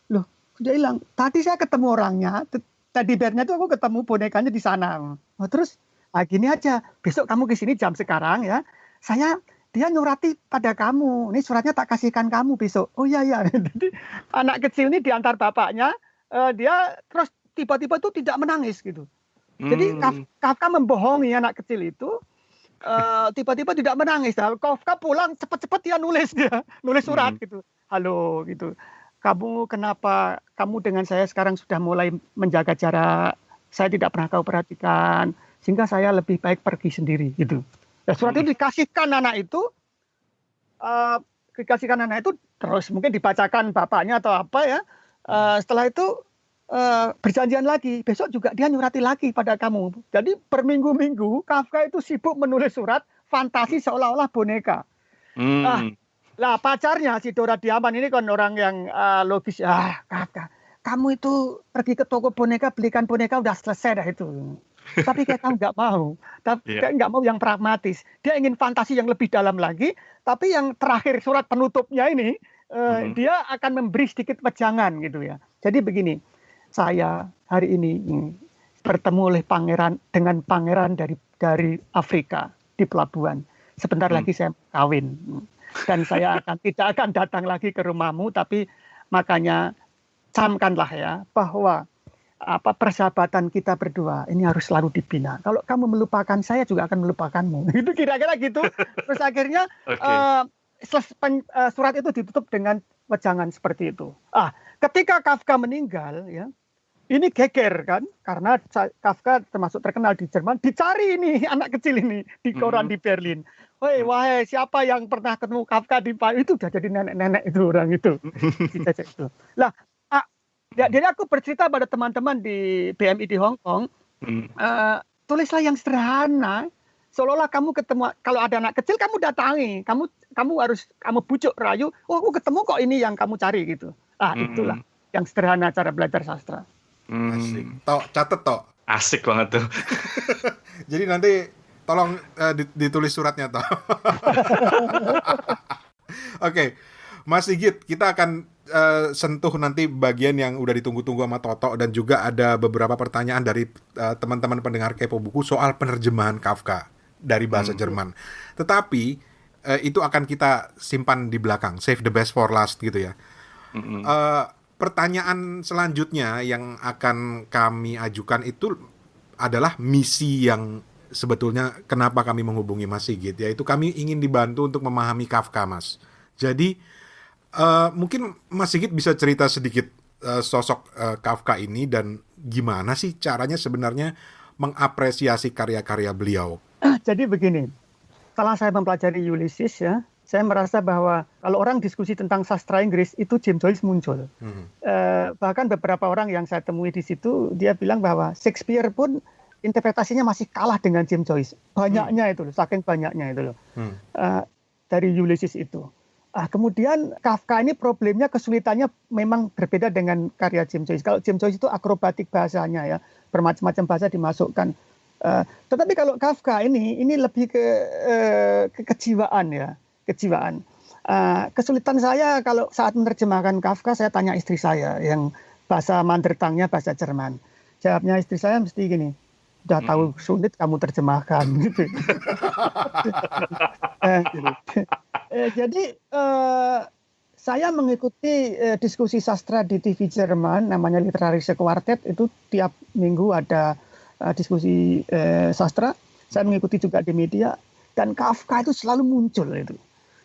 Loh, tidak hilang. Tadi saya ketemu orangnya, teddy bear-nya itu aku ketemu bonekanya di sana. Terus, gini aja, besok kamu ke sini jam sekarang ya, dia nyurati pada kamu. Ini suratnya tak kasihkan kamu besok. Oh iya. Jadi anak kecil ini diantar bapaknya, dia terus tiba-tiba itu tidak menangis gitu. Jadi Kafka membohongi anak kecil itu, tiba-tiba tidak menangis. Kafka pulang cepat-cepat dia nulis surat gitu. Halo gitu. Kenapa kamu dengan saya sekarang sudah mulai menjaga jarak? Saya tidak pernah kau perhatikan, sehingga saya lebih baik pergi sendiri gitu. Nah, surat itu dikasihkan anak itu, terus mungkin dibacakan bapaknya atau apa ya. Setelah itu berjanjian lagi, besok juga dia nyurati lagi pada kamu. Jadi berminggu-minggu Kafka itu sibuk menulis surat fantasi seolah-olah boneka. Ah, Hmm. lah pacarnya si Dora Diaman ini kan orang yang logis. Kafka, kamu itu pergi ke toko boneka, belikan boneka, udah selesai dah itu. Tapi kayak kamu nggak mau, tapi Iya. nggak mau yang pragmatis. Dia ingin fantasi yang lebih dalam lagi. Tapi yang terakhir surat penutupnya ini, dia akan memberi sedikit wejangan gitu ya. Jadi begini, saya hari ini bertemu dengan pangeran dari Afrika di pelabuhan. Sebentar lagi saya kawin dan saya tidak akan datang lagi ke rumahmu, tapi makanya camkanlah ya bahwa persahabatan kita berdua ini harus selalu dibina. Kalau kamu melupakan saya juga akan melupakanmu. Itu kira-kira gitu. Terus akhirnya surat itu ditutup dengan wejangan seperti itu. Ketika Kafka meninggal ya, ini geger kan, karena Kafka termasuk terkenal di Jerman, dicari ini anak kecil ini di koran di Berlin. Wahai siapa yang pernah ketemu Kafka di Paris, itu udah jadi nenek-nenek itu orang itu. Lah, jadi aku bercerita pada teman-teman di BMI di Hong Kong, tulislah yang sederhana, seolah-olah kamu ketemu, kalau ada anak kecil kamu datangi, kamu harus bujuk rayu, aku ketemu kok ini yang kamu cari gitu. Itulah yang sederhana cara belajar sastra. Asik. Catet Tok. Asik banget tuh. Jadi nanti tolong ditulis suratnya Tok. Oke, Mas Sigit, kita akan sentuh nanti bagian yang udah ditunggu-tunggu sama Toto, dan juga ada beberapa pertanyaan dari teman-teman pendengar Kepo Buku soal penerjemahan Kafka dari bahasa Jerman. Tetapi itu akan kita simpan di belakang, save the best for last gitu ya. Pertanyaan selanjutnya yang akan kami ajukan itu adalah misi yang sebetulnya kenapa kami menghubungi Mas Sigit, yaitu kami ingin dibantu untuk memahami Kafka, Mas. Jadi mungkin Mas Sigit bisa cerita sedikit sosok Kafka ini dan gimana sih caranya sebenarnya mengapresiasi karya-karya beliau. Jadi begini, setelah saya mempelajari Ulysses ya, saya merasa bahwa kalau orang diskusi tentang sastra Inggris itu James Joyce muncul. Bahkan beberapa orang yang saya temui di situ dia bilang bahwa Shakespeare pun interpretasinya masih kalah dengan James Joyce. Banyaknya itu loh, saking banyaknya itu loh. Dari Ulysses itu. Kemudian Kafka ini problemnya, kesulitannya memang berbeda dengan karya James Joyce. Kalau James Joyce itu akrobatik bahasanya ya, bermacam-macam bahasa dimasukkan. Tetapi kalau Kafka ini lebih ke kejiwaan ya, kejiwaan. Kesulitan saya kalau saat menerjemahkan Kafka, saya tanya istri saya yang bahasa mother tongue-nya bahasa Jerman. Jawabnya istri saya mesti gini, udah tahu sulit kamu terjemahkan gitu. Jadi saya mengikuti diskusi sastra di TV Jerman, namanya Literarische Quartet, itu tiap minggu ada diskusi sastra. Saya mengikuti juga di media, dan Kafka itu selalu muncul itu.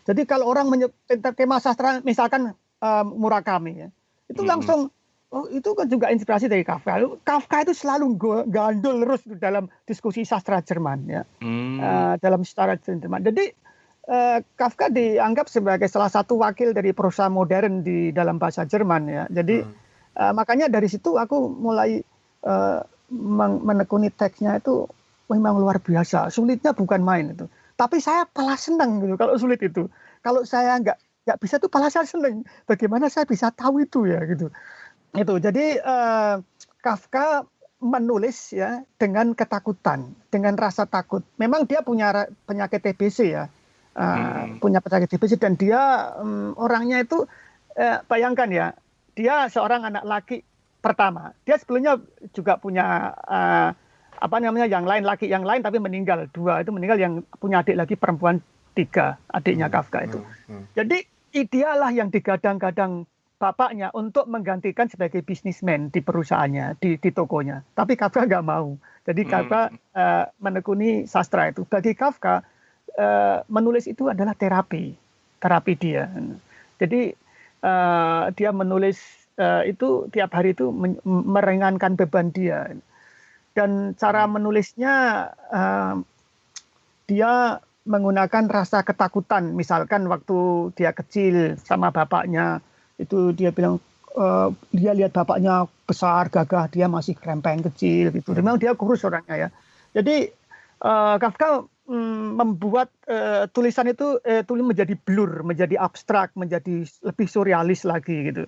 Jadi kalau orang menyebut tema sastra, misalkan Murakami ya, itu langsung itu kan juga inspirasi dari Kafka. Kafka itu selalu gandul terus dalam diskusi sastra Jerman ya, dalam sastra Jerman. Jadi Kafka dianggap sebagai salah satu wakil dari prosa modern di dalam bahasa Jerman ya. Jadi makanya dari situ aku mulai menekuni teksnya itu memang luar biasa. Sulitnya bukan main itu. Tapi saya malah senang gitu kalau sulit itu. Kalau saya nggak bisa tuh malah saya senang. Bagaimana saya bisa tahu itu ya gitu. Itu. Jadi Kafka menulis ya dengan ketakutan, dengan rasa takut. Memang dia punya penyakit TBC ya. Punya penyakit TBC, dan dia orangnya itu bayangkan ya, dia seorang anak laki pertama. Dia sebelumnya juga punya yang lain, laki yang lain tapi meninggal 2, itu meninggal, yang punya adik lagi perempuan 3, adiknya Kafka itu. Jadi idealah yang digadang-gadang bapaknya untuk menggantikan sebagai bisnismen di perusahaannya, di tokonya. Tapi Kafka nggak mau. Jadi Kafka menekuni sastra itu. Bagi Kafka menulis itu adalah terapi dia. Jadi dia menulis itu tiap hari itu meringankan beban dia. Dan cara menulisnya dia menggunakan rasa ketakutan. Misalkan waktu dia kecil sama bapaknya itu dia bilang, dia lihat bapaknya besar, gagah, dia masih krempeng kecil gitu. Memang dia kurus orangnya ya. Jadi Kafka membuat tulisan itu tulis menjadi blur, menjadi abstrak, menjadi lebih surrealis lagi gitu.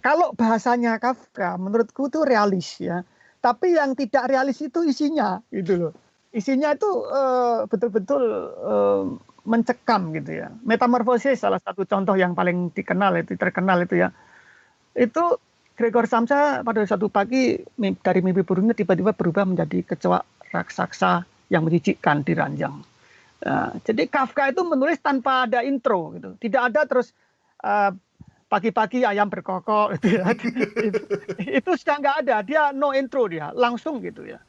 Kalau bahasanya Kafka menurutku itu realis ya. Tapi yang tidak realis itu isinya gitu loh. Isinya itu betul-betul mencekam gitu ya. Metamorfosis salah satu contoh yang paling terkenal itu ya. Itu Gregor Samsa pada satu pagi dari mimpi burungnya tiba-tiba berubah menjadi kecoa raksasa yang menjijikkan di ranjang. Jadi Kafka itu menulis tanpa ada intro gitu. Tidak ada terus pagi-pagi ayam berkokok gitu ya. Itu sudah nggak ada. Dia no intro, dia langsung gitu ya.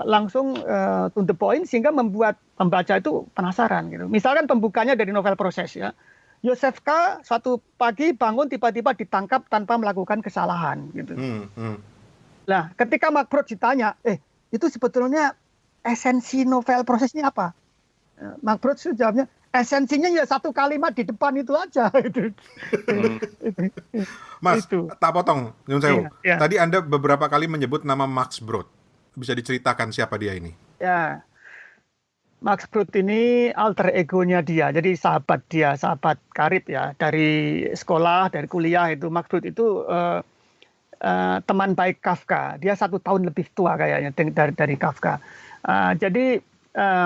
Langsung to the point sehingga membuat pembaca itu penasaran gitu. Misalkan pembukanya dari novel Proses ya. Yosef K. suatu pagi bangun tiba-tiba ditangkap tanpa melakukan kesalahan gitu. Nah, ketika Mark Brod ditanya, itu sebetulnya esensi novel Proses ini apa? Mark Brod jawabnya, esensinya ya satu kalimat di depan itu aja. Mas, Itu. tak potong, Nyun Sewu. Iya. Tadi Anda beberapa kali menyebut nama Max Brod. Bisa diceritakan siapa dia ini? Ya, Max Brod ini alter egonya dia, jadi sahabat karib ya, dari sekolah, dari kuliah itu. Max Brod itu teman baik Kafka, dia 1 tahun lebih tua kayaknya dari Kafka. Jadi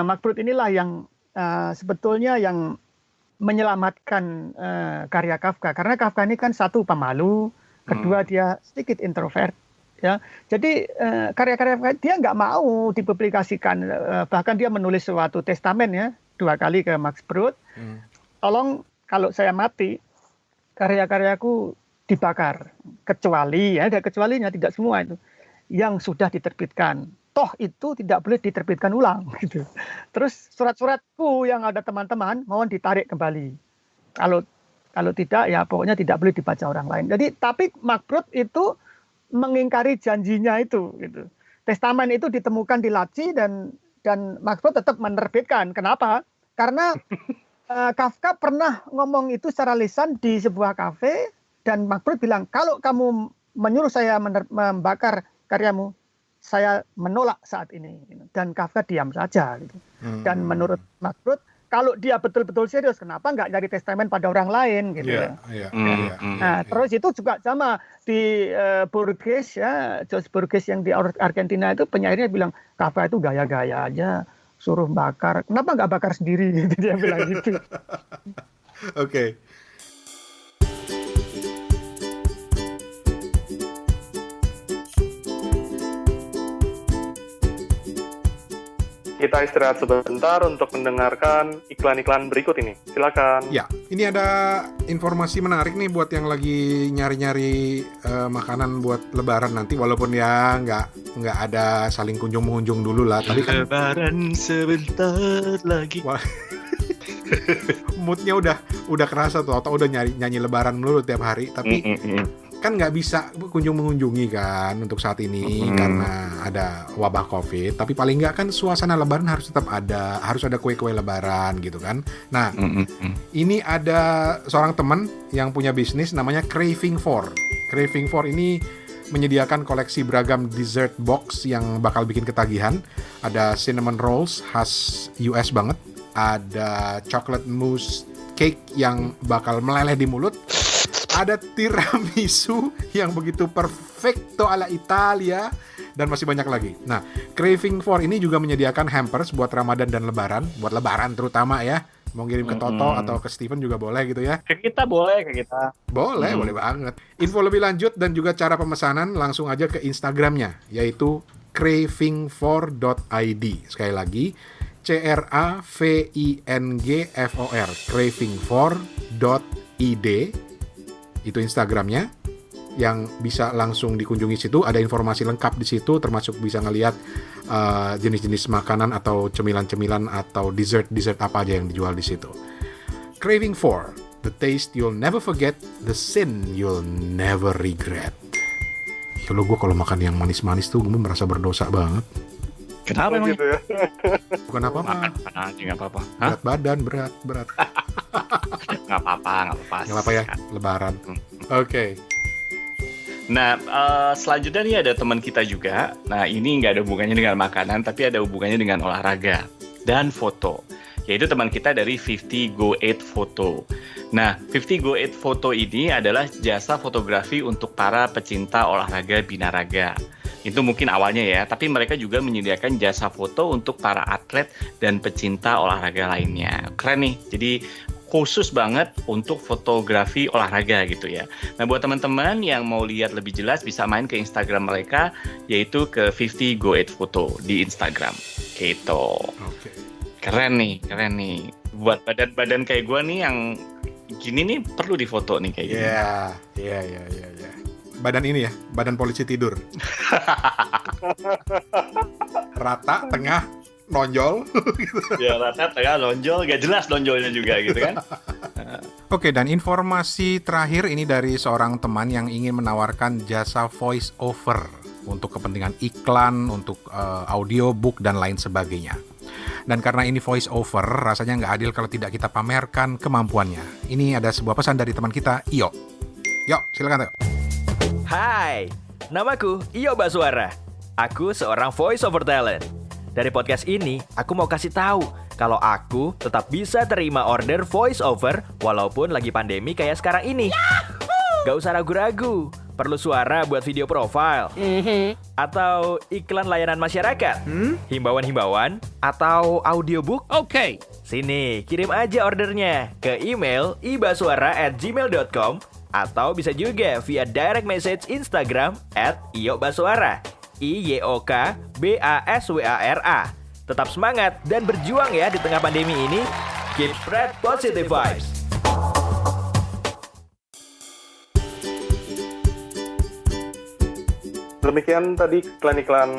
Max Brod inilah yang sebetulnya yang menyelamatkan karya Kafka, karena Kafka ini kan satu pemalu, kedua dia sedikit introvert. Ya, jadi karya-karya dia nggak mau dipublikasikan, bahkan dia menulis suatu testamen ya 2 kali ke Max Brod. Tolong kalau saya mati karya-karyaku dibakar, kecuali ya ada kecualinya, tidak semua itu yang sudah diterbitkan. Toh itu tidak boleh diterbitkan ulang gitu. Terus surat-suratku yang ada teman-teman mohon ditarik kembali. Kalau tidak ya pokoknya tidak boleh dibaca orang lain. Jadi tapi Max Brod itu mengingkari janjinya itu gitu. Testamen itu ditemukan di laci dan Max Brod tetap menerbitkan. Kenapa? Karena Kafka pernah ngomong itu secara lisan di sebuah kafe dan Max Brod bilang, kalau kamu menyuruh saya membakar karyamu, saya menolak saat ini. Dan Kafka diam saja gitu. Dan menurut Max Brod, kalau dia betul-betul serius, kenapa nggak nyari testamen pada orang lain gitu ya? Nah, terus itu juga sama di Borges ya, George Borges yang di Argentina itu penyairnya bilang Kafka itu gaya-gaya aja, suruh bakar, kenapa nggak bakar sendiri? Dia bilang gitu. Oke. Kita istirahat sebentar untuk mendengarkan iklan-iklan berikut ini. Silakan. Ya, ini ada informasi menarik nih buat yang lagi nyari-nyari makanan buat Lebaran nanti. Walaupun ya nggak ada saling kunjung-mengunjung dulu lah. Tapi kan Lebaran sebentar lagi. Moodnya udah kerasa tuh. Atau udah nyanyi Lebaran dulu tiap hari. Tapi kan nggak bisa kunjung mengunjungi kan untuk saat ini karena ada wabah COVID. Tapi paling nggak kan suasana Lebaran harus tetap ada, harus ada kue-kue Lebaran gitu kan. Nah, ini ada seorang teman yang punya bisnis namanya Craving For. Craving For ini menyediakan koleksi beragam dessert box yang bakal bikin ketagihan. Ada cinnamon rolls khas US banget, ada chocolate mousse cake yang bakal meleleh di mulut. Ada tiramisu yang begitu perfecto ala Italia, dan masih banyak lagi. Nah, Craving For ini juga menyediakan hampers buat Ramadan dan Lebaran, buat Lebaran terutama ya. Mau ngirim ke Toto atau ke Steven juga boleh gitu ya. Ke kita boleh, ke kita. Boleh banget. Info lebih lanjut dan juga cara pemesanan langsung aja ke Instagramnya, yaitu cravingfor.id. Sekali lagi, CRAVINGFOR, cravingfor.id. Itu Instagramnya yang bisa langsung dikunjungi situ. Ada informasi lengkap di situ, termasuk bisa ngelihat jenis-jenis makanan atau cemilan-cemilan atau dessert apa aja yang dijual di situ. Craving For, the taste you'll never forget, the sin you'll never regret. Ya lo, gue kalau makan yang manis-manis tuh gue merasa berdosa banget. Kenapa emang? Gitu ya. Bukan apa-apa. Makan aja nggak apa-apa. Berat badan, berat. Nggak apa-apa. Nggak apa ya, Lebaran. Oke. Nah, selanjutnya nih ada teman kita juga. Nah, ini nggak ada hubungannya dengan makanan, tapi ada hubungannya dengan olahraga dan foto. Yaitu teman kita dari 50 Go 8 Photo. Nah, 50 Go 8 Photo ini adalah jasa fotografi untuk para pecinta olahraga binaraga. Itu mungkin awalnya ya, tapi mereka juga menyediakan jasa foto untuk para atlet dan pecinta olahraga lainnya. Keren nih, jadi khusus banget untuk fotografi olahraga gitu ya. Nah, buat teman-teman yang mau lihat lebih jelas bisa main ke Instagram mereka, yaitu ke 50 Go 8 Photo di Instagram. Gitu. Oke. Keren nih. Buat badan-badan kayak gue nih yang gini nih perlu difoto nih kayak gini. Iya. Badan ini ya, badan polisi tidur. Rata, tengah, nonjol. Ya rata tengah lonjol, gak jelas lonjolnya juga gitu kan. Oke, dan informasi terakhir ini dari seorang teman yang ingin menawarkan jasa voice over untuk kepentingan iklan, untuk audiobook dan lain sebagainya. Dan karena ini voice over, rasanya nggak adil kalau tidak kita pamerkan kemampuannya. Ini ada sebuah pesan dari teman kita, Iyo. Yuk, silakan Teo. Hai, namaku Iyo Baswara. Aku seorang voice over talent. Dari podcast ini, aku mau kasih tahu kalau aku tetap bisa terima order voice over walaupun lagi pandemi kayak sekarang ini. Gak usah ragu-ragu. Perlu suara buat video profile? Atau iklan layanan masyarakat? Himbauan-himbauan? Atau audiobook? Oke. Sini, kirim aja ordernya ke email ibaswara@gmail.com atau bisa juga via direct message Instagram @iyokbaswara. IYOKBASWARA. Tetap semangat dan berjuang ya di tengah pandemi ini. Keep spread positive vibes. Demikian tadi iklan-iklan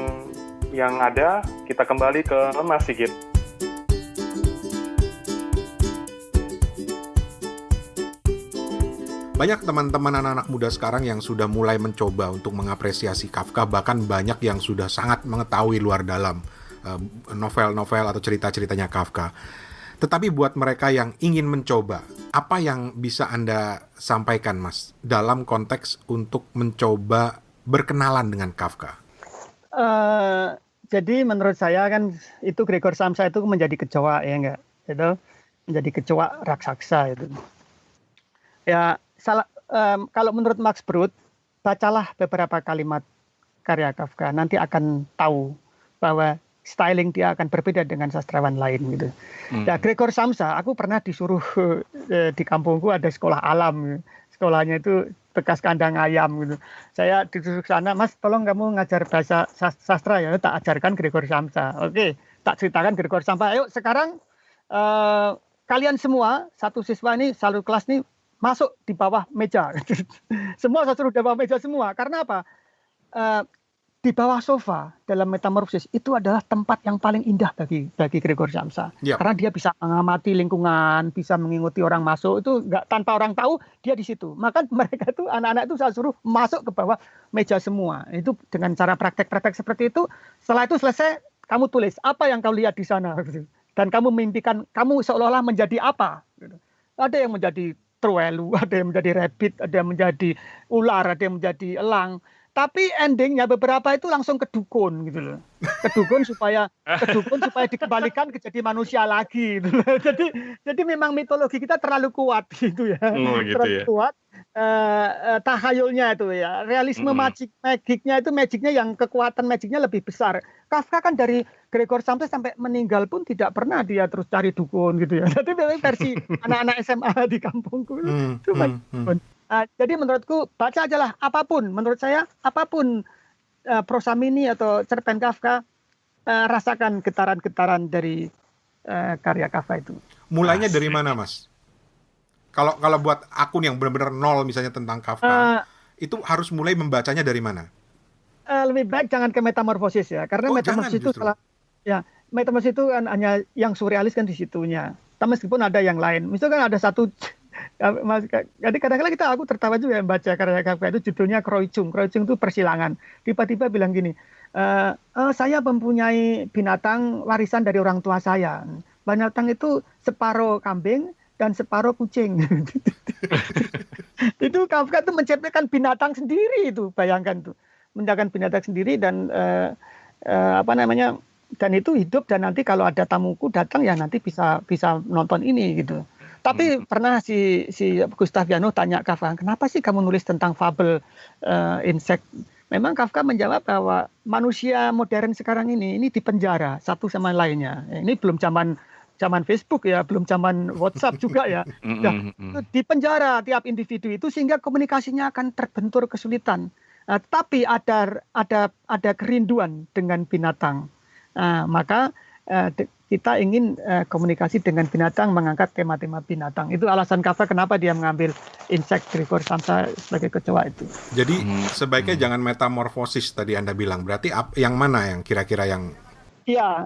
yang ada, kita kembali ke Mas Sigit. Banyak teman-teman anak-anak muda sekarang yang sudah mulai mencoba untuk mengapresiasi Kafka, bahkan banyak yang sudah sangat mengetahui luar dalam novel-novel atau cerita-ceritanya Kafka. Tetapi buat mereka yang ingin mencoba, apa yang bisa Anda sampaikan, Mas, dalam konteks untuk mencoba berkenalan dengan Kafka? Jadi menurut saya kan itu Gregor Samsa itu menjadi kecoa ya enggak? Itu menjadi kecoa raksasa itu. Ya, kalau menurut Max Brod, bacalah beberapa kalimat karya Kafka, nanti akan tahu bahwa styling dia akan berbeda dengan sastrawan lain gitu. Ya, Gregor Samsa, aku pernah disuruh di kampungku ada sekolah alam, sekolahnya itu bekas kandang ayam gitu. Saya disuruh ke sana, Mas, tolong kamu ngajar bahasa sastra ya, tak ajarkan Gregor Samsa. Oke, tak ceritakan Gregor Samsa. Ayo sekarang kalian semua satu siswa ini, satu kelas ini masuk di bawah meja. Semua saya suruh di bawah meja semua. Karena apa? Di bawah sofa dalam Metamorfosis itu adalah tempat yang paling indah bagi Gregor Samsa. Yep. Karena dia bisa mengamati lingkungan, bisa mengikuti orang masuk, itu nggak tanpa orang tahu dia di situ. Maka mereka itu anak-anak itu saya suruh masuk ke bawah meja semua. Itu dengan cara praktek-praktek seperti itu. Setelah itu selesai, kamu tulis apa yang kau lihat di sana, dan kamu mimpikan kamu seolah-olah menjadi apa. Ada yang menjadi terwelu, ada yang menjadi rabbit, ada yang menjadi ular, ada yang menjadi elang. Tapi endingnya beberapa itu langsung ke dukun gitu loh. Ke dukun supaya dikembalikan ke jadi manusia lagi gitu loh. Jadi memang mitologi kita terlalu kuat gitu ya. Gitu terlalu ya. kuat tahayulnya itu ya. Realisme magicnya yang kekuatan magicnya lebih besar. Kafka kan dari Gregor Samsa sampai meninggal pun tidak pernah dia terus cari dukun gitu ya. Tapi versi anak-anak SMA di kampungku itu dukun. Jadi menurutku baca aja lah apapun. Menurut saya apapun prosa mini atau cerpen Kafka, rasakan getaran-getaran dari karya Kafka itu. Mulainya dari mana, Mas? Kalau buat akun yang benar-benar nol misalnya tentang Kafka, itu harus mulai membacanya dari mana? Lebih baik jangan ke Metamorfosis ya, karena Metamorfosis itu Metamorfosis itu kan hanya yang surrealis kan di situnya. Tapi meskipun ada yang lain, misalkan ada satu. Jadi kadang-kadang aku tertawa juga membaca karya Kafka itu judulnya Kreuzung. Kreuzung itu persilangan. Tiba-tiba bilang gini, saya mempunyai binatang warisan dari orang tua saya. Binatang itu separuh kambing dan separuh kucing. Itu Kafka itu menciptakan binatang sendiri itu, bayangkan tuh, menciptakan binatang sendiri dan apa namanya, dan itu hidup dan nanti kalau ada tamuku datang ya nanti bisa nonton ini gitu. Tapi pernah si Gustaviano tanya Kafka, kenapa sih kamu nulis tentang fabel insek? Memang Kafka menjawab bahwa manusia modern sekarang ini dipenjara satu sama lainnya. Ini belum zaman Facebook ya, belum zaman WhatsApp juga ya. Nah, di penjara tiap individu itu sehingga komunikasinya akan terbentur kesulitan. Tapi ada kerinduan dengan binatang. Maka kita ingin komunikasi dengan binatang, mengangkat tema-tema binatang. Itu alasan Kafka kenapa dia mengambil insect Gregor Samsa sebagai kecoa itu. Jadi sebaiknya jangan metamorfosis tadi Anda bilang. Berarti yang mana yang kira-kira yang... Iya,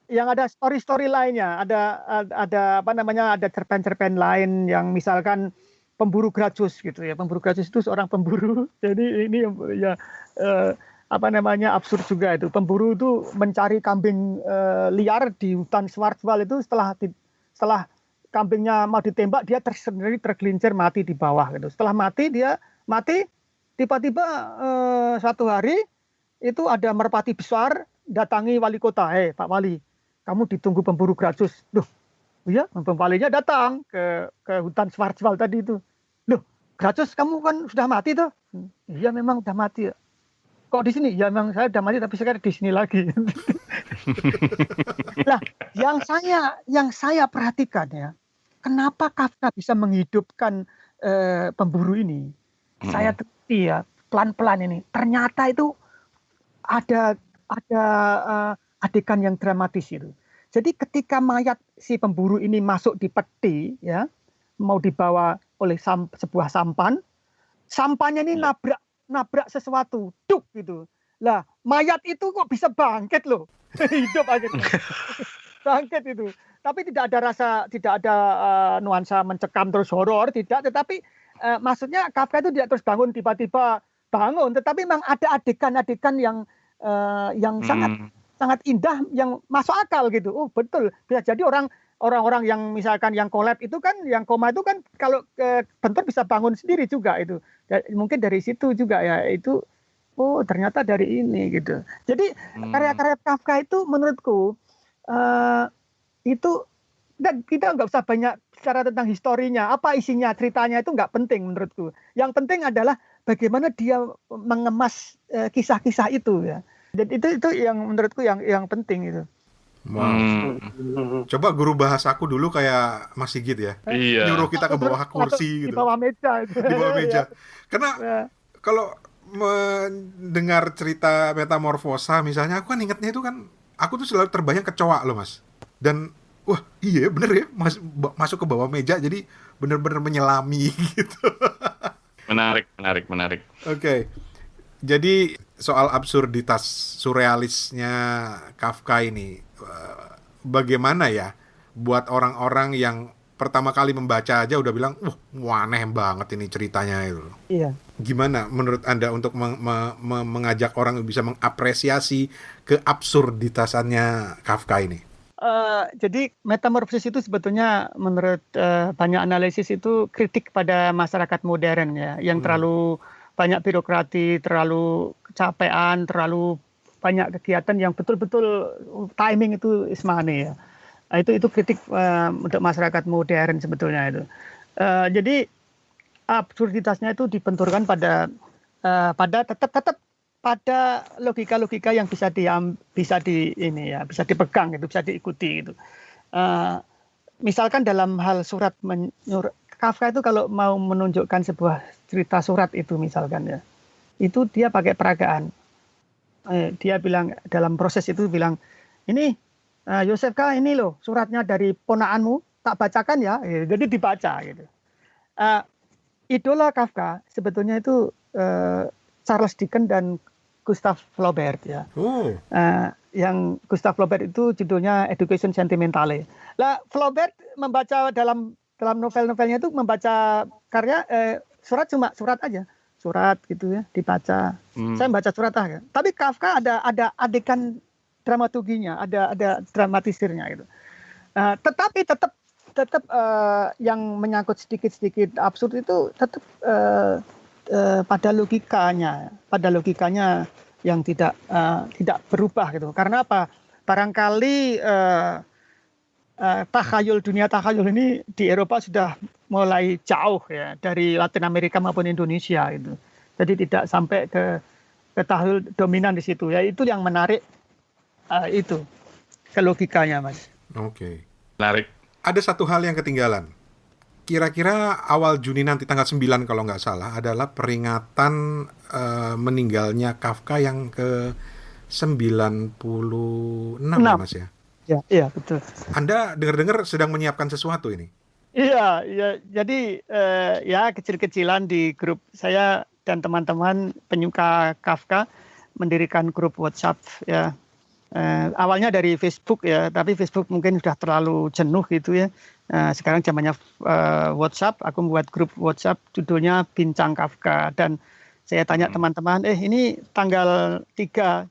yang ada story lainnya, ada apa namanya, ada cerpen-cerpen lain yang misalkan pemburu Gracchus gitu ya. Pemburu Gracchus itu seorang pemburu. Jadi ini ya apa namanya, absurd juga itu. Pemburu itu mencari kambing liar di hutan Schwarzwald itu setelah kambingnya mau ditembak dia tergelincir mati di bawah gitu. Setelah mati tiba-tiba suatu hari itu ada merpati besar datangi wali kota, Pak Wali, kamu ditunggu pemburu Gracchus. Loh, iya, walinya datang ke hutan Schwarzwald tadi itu. Loh, Gracchus kamu kan sudah mati tuh? Iya memang sudah mati. Kok di sini? Ya memang saya sudah mati tapi sekarang di sini lagi. Nah, yang saya perhatikan ya, kenapa Kafka bisa menghidupkan pemburu ini? Saya teliti ya, pelan-pelan ini. Ternyata itu ada adegan yang dramatis itu. Jadi ketika mayat si pemburu ini masuk di peti ya, mau dibawa oleh sebuah sampannya ini nabrak sesuatu, duk gitu. Lah, mayat itu kok bisa bangkit loh. Hidup akhirnya. Bangkit itu. Tapi tidak ada nuansa mencekam terus horor, tidak, tetapi maksudnya Kafka itu tidak terus bangun tiba-tiba bangun, tetapi memang ada adegan-adegan yang sangat indah yang masuk akal gitu. Oh, betul. Bisa jadi orang-orang yang misalkan yang kolab itu kan, yang koma itu kan kalau bentur bisa bangun sendiri juga itu. Mungkin dari situ juga ya, itu oh ternyata dari ini gitu. Jadi karya-karya Kafka itu menurutku itu kita nggak usah banyak bicara tentang historinya, apa isinya, ceritanya itu nggak penting menurutku. Yang penting adalah bagaimana dia mengemas kisah-kisah itu ya. Jadi itu yang menurutku yang penting itu. Wow. Coba guru bahasaku dulu kayak Mas Sigit ya. Iya. Nyuruh kita ke bawah kursi gitu. Di bawah meja. Di bawah meja. Karena kalau mendengar cerita Metamorfosa misalnya, aku kan ingetnya itu kan, aku tuh selalu terbayang kecoa loh Mas. Dan wah iya bener ya, masuk ke bawah meja jadi bener-bener menyelami gitu. Menarik. Oke. Jadi soal absurditas surrealisnya Kafka ini, bagaimana ya buat orang-orang yang pertama kali membaca aja udah bilang, wah aneh banget ini ceritanya itu. Iya. Gimana menurut Anda untuk mengajak orang bisa mengapresiasi keabsurditasannya Kafka ini? Jadi metamorfosis itu sebetulnya menurut banyak analisis itu kritik pada masyarakat modern ya, yang terlalu banyak birokrasi, terlalu kecapean, terlalu banyak kegiatan yang betul-betul timing itu is money ya. Itu kritik untuk masyarakat modern sebetulnya itu. Jadi absurditasnya itu dibenturkan pada tetap pada logika-logika yang bisa dipegang gitu, bisa diikuti gitu. Misalkan dalam hal surat Kafka itu kalau mau menunjukkan sebuah cerita surat itu misalkan ya, itu dia pakai peragaan. Dia bilang dalam proses itu bilang, ini Yosefka ini loh suratnya dari ponakanmu, tak bacakan ya. Jadi dibaca gitu. Idola Kafka sebetulnya itu Charles Dickens dan Gustave Flaubert ya. Yang Gustave Flaubert itu judulnya Education Sentimentale. Lah Flaubert membaca dalam novel-novelnya itu membaca karya surat aja, surat gitu ya dibaca. Saya baca surat aja. Tapi Kafka ada adegan dramaturginya, ada dramatisirnya gitu. Tetapi tetap tetap yang menyangkut sedikit-sedikit absurd itu tetap pada logikanya yang tidak berubah gitu. Karena apa? Barangkali dunia takhayul ini di Eropa sudah mulai jauh ya dari Latin Amerika maupun Indonesia itu. Jadi tidak sampai ke takhayul dominan di situ ya. Itu yang menarik itu ke logikanya, Mas. Oke. Menarik. Ada satu hal yang ketinggalan. Kira-kira awal Juni nanti tanggal 9 kalau nggak salah adalah peringatan meninggalnya Kafka yang ke 96 ya, Mas ya? Iya, betul. Anda dengar-dengar sedang menyiapkan sesuatu ini? Iya. Jadi ya kecil-kecilan di grup saya dan teman-teman penyuka Kafka mendirikan grup WhatsApp ya. Awalnya dari Facebook ya, tapi Facebook mungkin sudah terlalu jenuh gitu ya. Sekarang zamannya WhatsApp, aku membuat grup WhatsApp judulnya Bincang Kafka dan saya tanya teman-teman, ini tanggal 3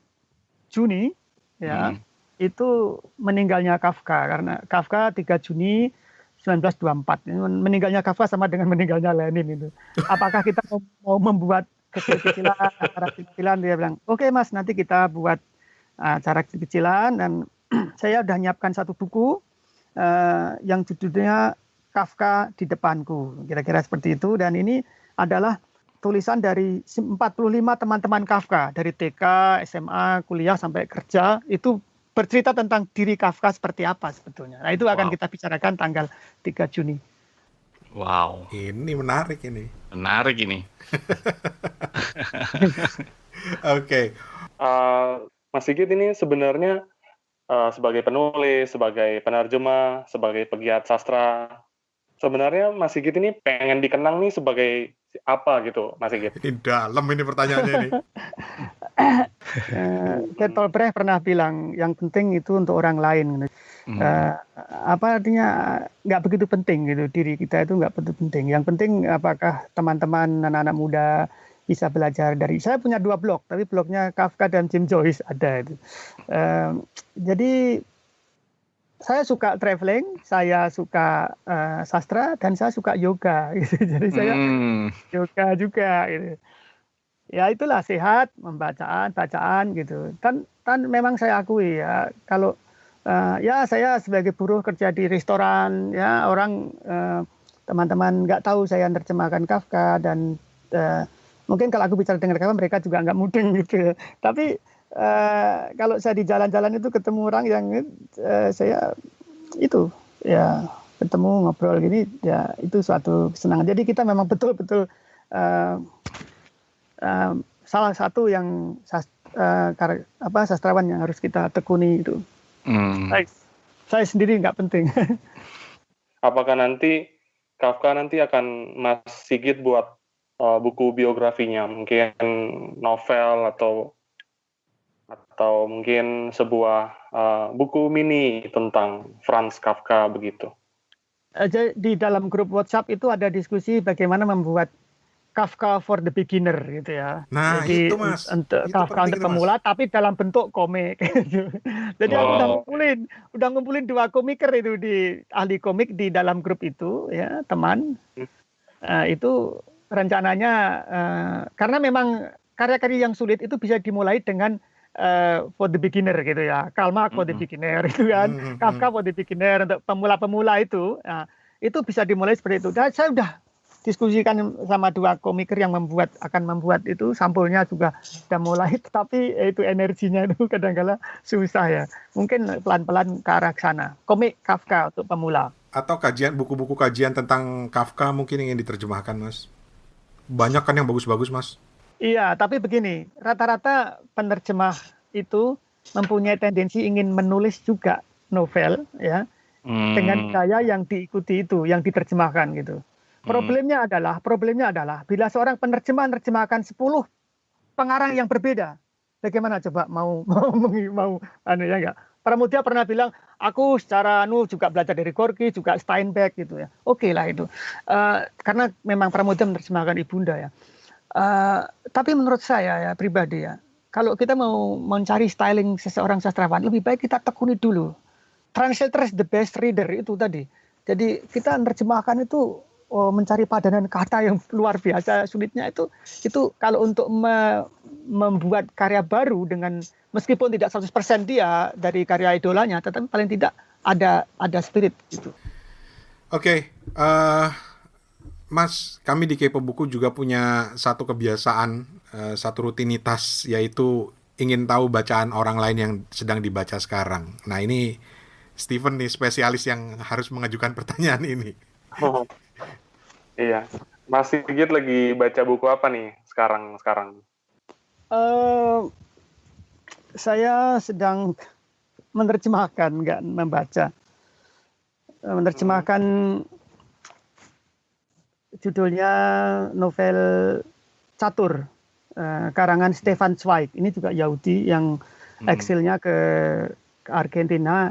Juni ya, itu meninggalnya Kafka karena Kafka 3 Juni 1924. Meninggalnya Kafka sama dengan meninggalnya Lenin itu. Apakah kita mau membuat kecil-kecilan, acara kecil-kecilan? Dia bilang, oke Mas, nanti kita buat acara kecil-kecilan dan saya sudah nyiapkan satu buku yang judulnya Kafka di Depanku, kira-kira seperti itu. Dan ini adalah tulisan dari 45 teman-teman Kafka dari TK, SMA, kuliah sampai kerja, itu bercerita tentang diri Kafka seperti apa sebetulnya. Nah itu akan kita bicarakan tanggal 3 Juni. Wow. Ini menarik ini. Menarik ini. Oke. Mas Sigit ini sebenarnya sebagai penulis, sebagai penerjemah, sebagai pegiat sastra, sebenarnya Mas Sigit ini pengen dikenang nih sebagai apa gitu, Mas Sigit? Ini dalam ini pertanyaannya ini. Bertolt Brecht pernah bilang yang penting itu untuk orang lain. Apa artinya nggak begitu penting gitu, diri kita itu nggak begitu penting. Yang penting apakah teman-teman anak-anak muda bisa belajar dari. Saya punya 2 blog, tapi blognya Kafka dan James Joyce ada itu. Jadi saya suka traveling, saya suka sastra, dan saya suka yoga. Gitu. Jadi saya yoga juga. Gitu. Ya itulah sehat, bacaan gitu. Dan memang saya akui ya kalau ya saya sebagai buruh kerja di restoran, ya orang teman-teman nggak tahu saya menerjemahkan Kafka dan mungkin kalau aku bicara dengan mereka juga nggak mudeng gitu. Tapi kalau saya di jalan-jalan itu ketemu orang yang saya itu ya ketemu ngobrol gini ya itu suatu kesenangan. Jadi kita memang betul-betul salah satu yang sastrawan yang harus kita tekuni itu. Saya sendiri nggak penting. Apakah nanti Kafka nanti akan Mas Sigit buat buku biografinya, mungkin novel atau mungkin sebuah buku mini tentang Franz Kafka begitu? Di dalam grup WhatsApp itu ada diskusi bagaimana membuat Kafka for the beginner gitu ya. Nah, jadi itu Mas. Untuk itu Kafka untuk pemula, tapi dalam bentuk komik. Jadi aku udah ngumpulin 2 komiker itu di ahli komik di dalam grup itu ya teman. Itu rencananya karena memang karya-karya yang sulit itu bisa dimulai dengan for the beginner gitu ya. Karl Marx for the beginner itu kan. Kafka for the beginner untuk pemula-pemula itu. Nah, itu bisa dimulai seperti itu. Dan saya udah diskusikan sama 2 komiker yang akan membuat itu, sampulnya juga sudah mulai, tetapi itu energinya itu kadang-kadang susah ya. Mungkin pelan-pelan ke arah sana. Komik Kafka untuk pemula. Atau buku-buku kajian tentang Kafka mungkin ingin diterjemahkan, Mas. Banyak kan yang bagus-bagus, Mas. Iya, tapi begini, rata-rata penerjemah itu mempunyai tendensi ingin menulis juga novel ya dengan gaya yang diikuti itu, yang diterjemahkan gitu. Problemnya adalah bila seorang penerjemah menerjemahkan 10 pengarang yang berbeda, bagaimana coba mau ya enggak? Pramudia pernah bilang, aku secara juga belajar dari Gorky, juga Steinbeck gitu ya. Oke lah itu, karena memang Pramudia menerjemahkan Ibunda ya. Tapi menurut saya ya pribadi ya, kalau kita mau mencari styling seseorang sastrawan, lebih baik kita tekuni dulu. Translator is the best reader itu tadi. Jadi kita menerjemahkan itu mencari padanan kata yang luar biasa sulitnya itu kalau untuk membuat karya baru dengan meskipun tidak 100% dia dari karya idolanya, tetapi paling tidak ada spirit gitu. Oke, Mas, kami di Kepo Buku juga punya satu kebiasaan, satu rutinitas, yaitu ingin tahu bacaan orang lain yang sedang dibaca sekarang. Nah, ini Steven nih, spesialis yang harus mengajukan pertanyaan ini. Iya. Mas Sigit lagi baca buku apa nih sekarang? Saya sedang menerjemahkan, nggak membaca. Menerjemahkan judulnya novel Catur, karangan Stefan Zweig. Ini juga Yahudi yang eksilnya ke Argentina,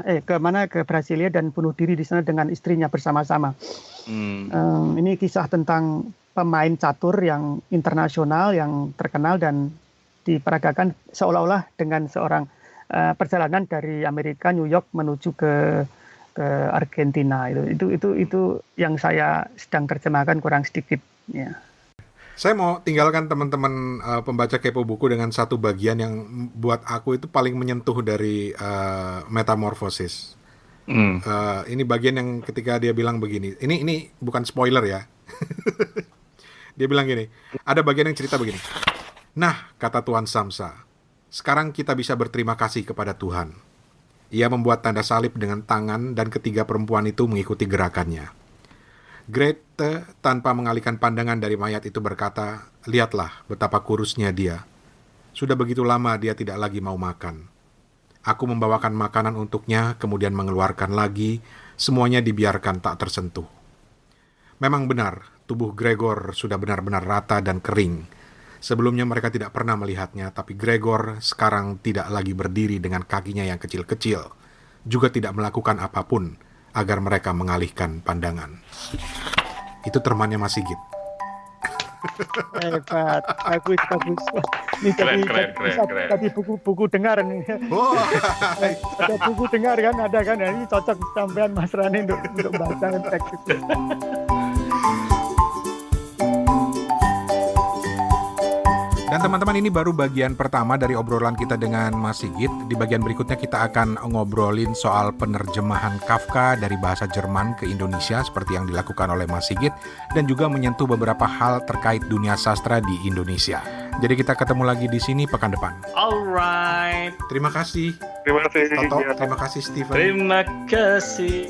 ke Brasilia dan bunuh diri di sana dengan istrinya bersama-sama. Ini kisah tentang pemain catur yang internasional, yang terkenal dan diperagakan seolah-olah dengan seorang perjalanan dari Amerika, New York menuju ke Argentina. Itu yang saya sedang terjemahkan kurang sedikit. Ya. Saya mau tinggalkan teman-teman pembaca Kepo Buku dengan satu bagian yang buat aku itu paling menyentuh dari Metamorphosis. Ini bagian yang ketika dia bilang begini, ini bukan spoiler ya. Dia bilang gini, ada bagian yang cerita begini. Nah, kata Tuan Samsa, sekarang kita bisa berterima kasih kepada Tuhan. Ia membuat tanda salib dengan tangan dan ketiga perempuan itu mengikuti gerakannya. Grete tanpa mengalihkan pandangan dari mayat itu berkata, lihatlah betapa kurusnya dia. Sudah begitu lama dia tidak lagi mau makan. Aku membawakan makanan untuknya, kemudian mengeluarkan lagi, semuanya dibiarkan tak tersentuh. Memang benar, tubuh Gregor sudah benar-benar rata dan kering. Sebelumnya mereka tidak pernah melihatnya, tapi Gregor sekarang tidak lagi berdiri dengan kakinya yang kecil-kecil, juga tidak melakukan apapun agar mereka mengalihkan pandangan. Itu temannya Mas Sigit. Hebat, bagus. Ini tadi buku dengar nih. Oh. Ada buku dengar kan, ada kan? Ini cocok sampean Mas Rani untuk baca teks itu. Dan teman-teman, ini baru bagian pertama dari obrolan kita dengan Mas Sigit. Di bagian berikutnya kita akan ngobrolin soal penerjemahan Kafka dari bahasa Jerman ke Indonesia seperti yang dilakukan oleh Mas Sigit, dan juga menyentuh beberapa hal terkait dunia sastra di Indonesia. Jadi kita ketemu lagi di sini pekan depan. Alright. Terima kasih Terima kasih. Toto, terima kasih Steven. Terima kasih.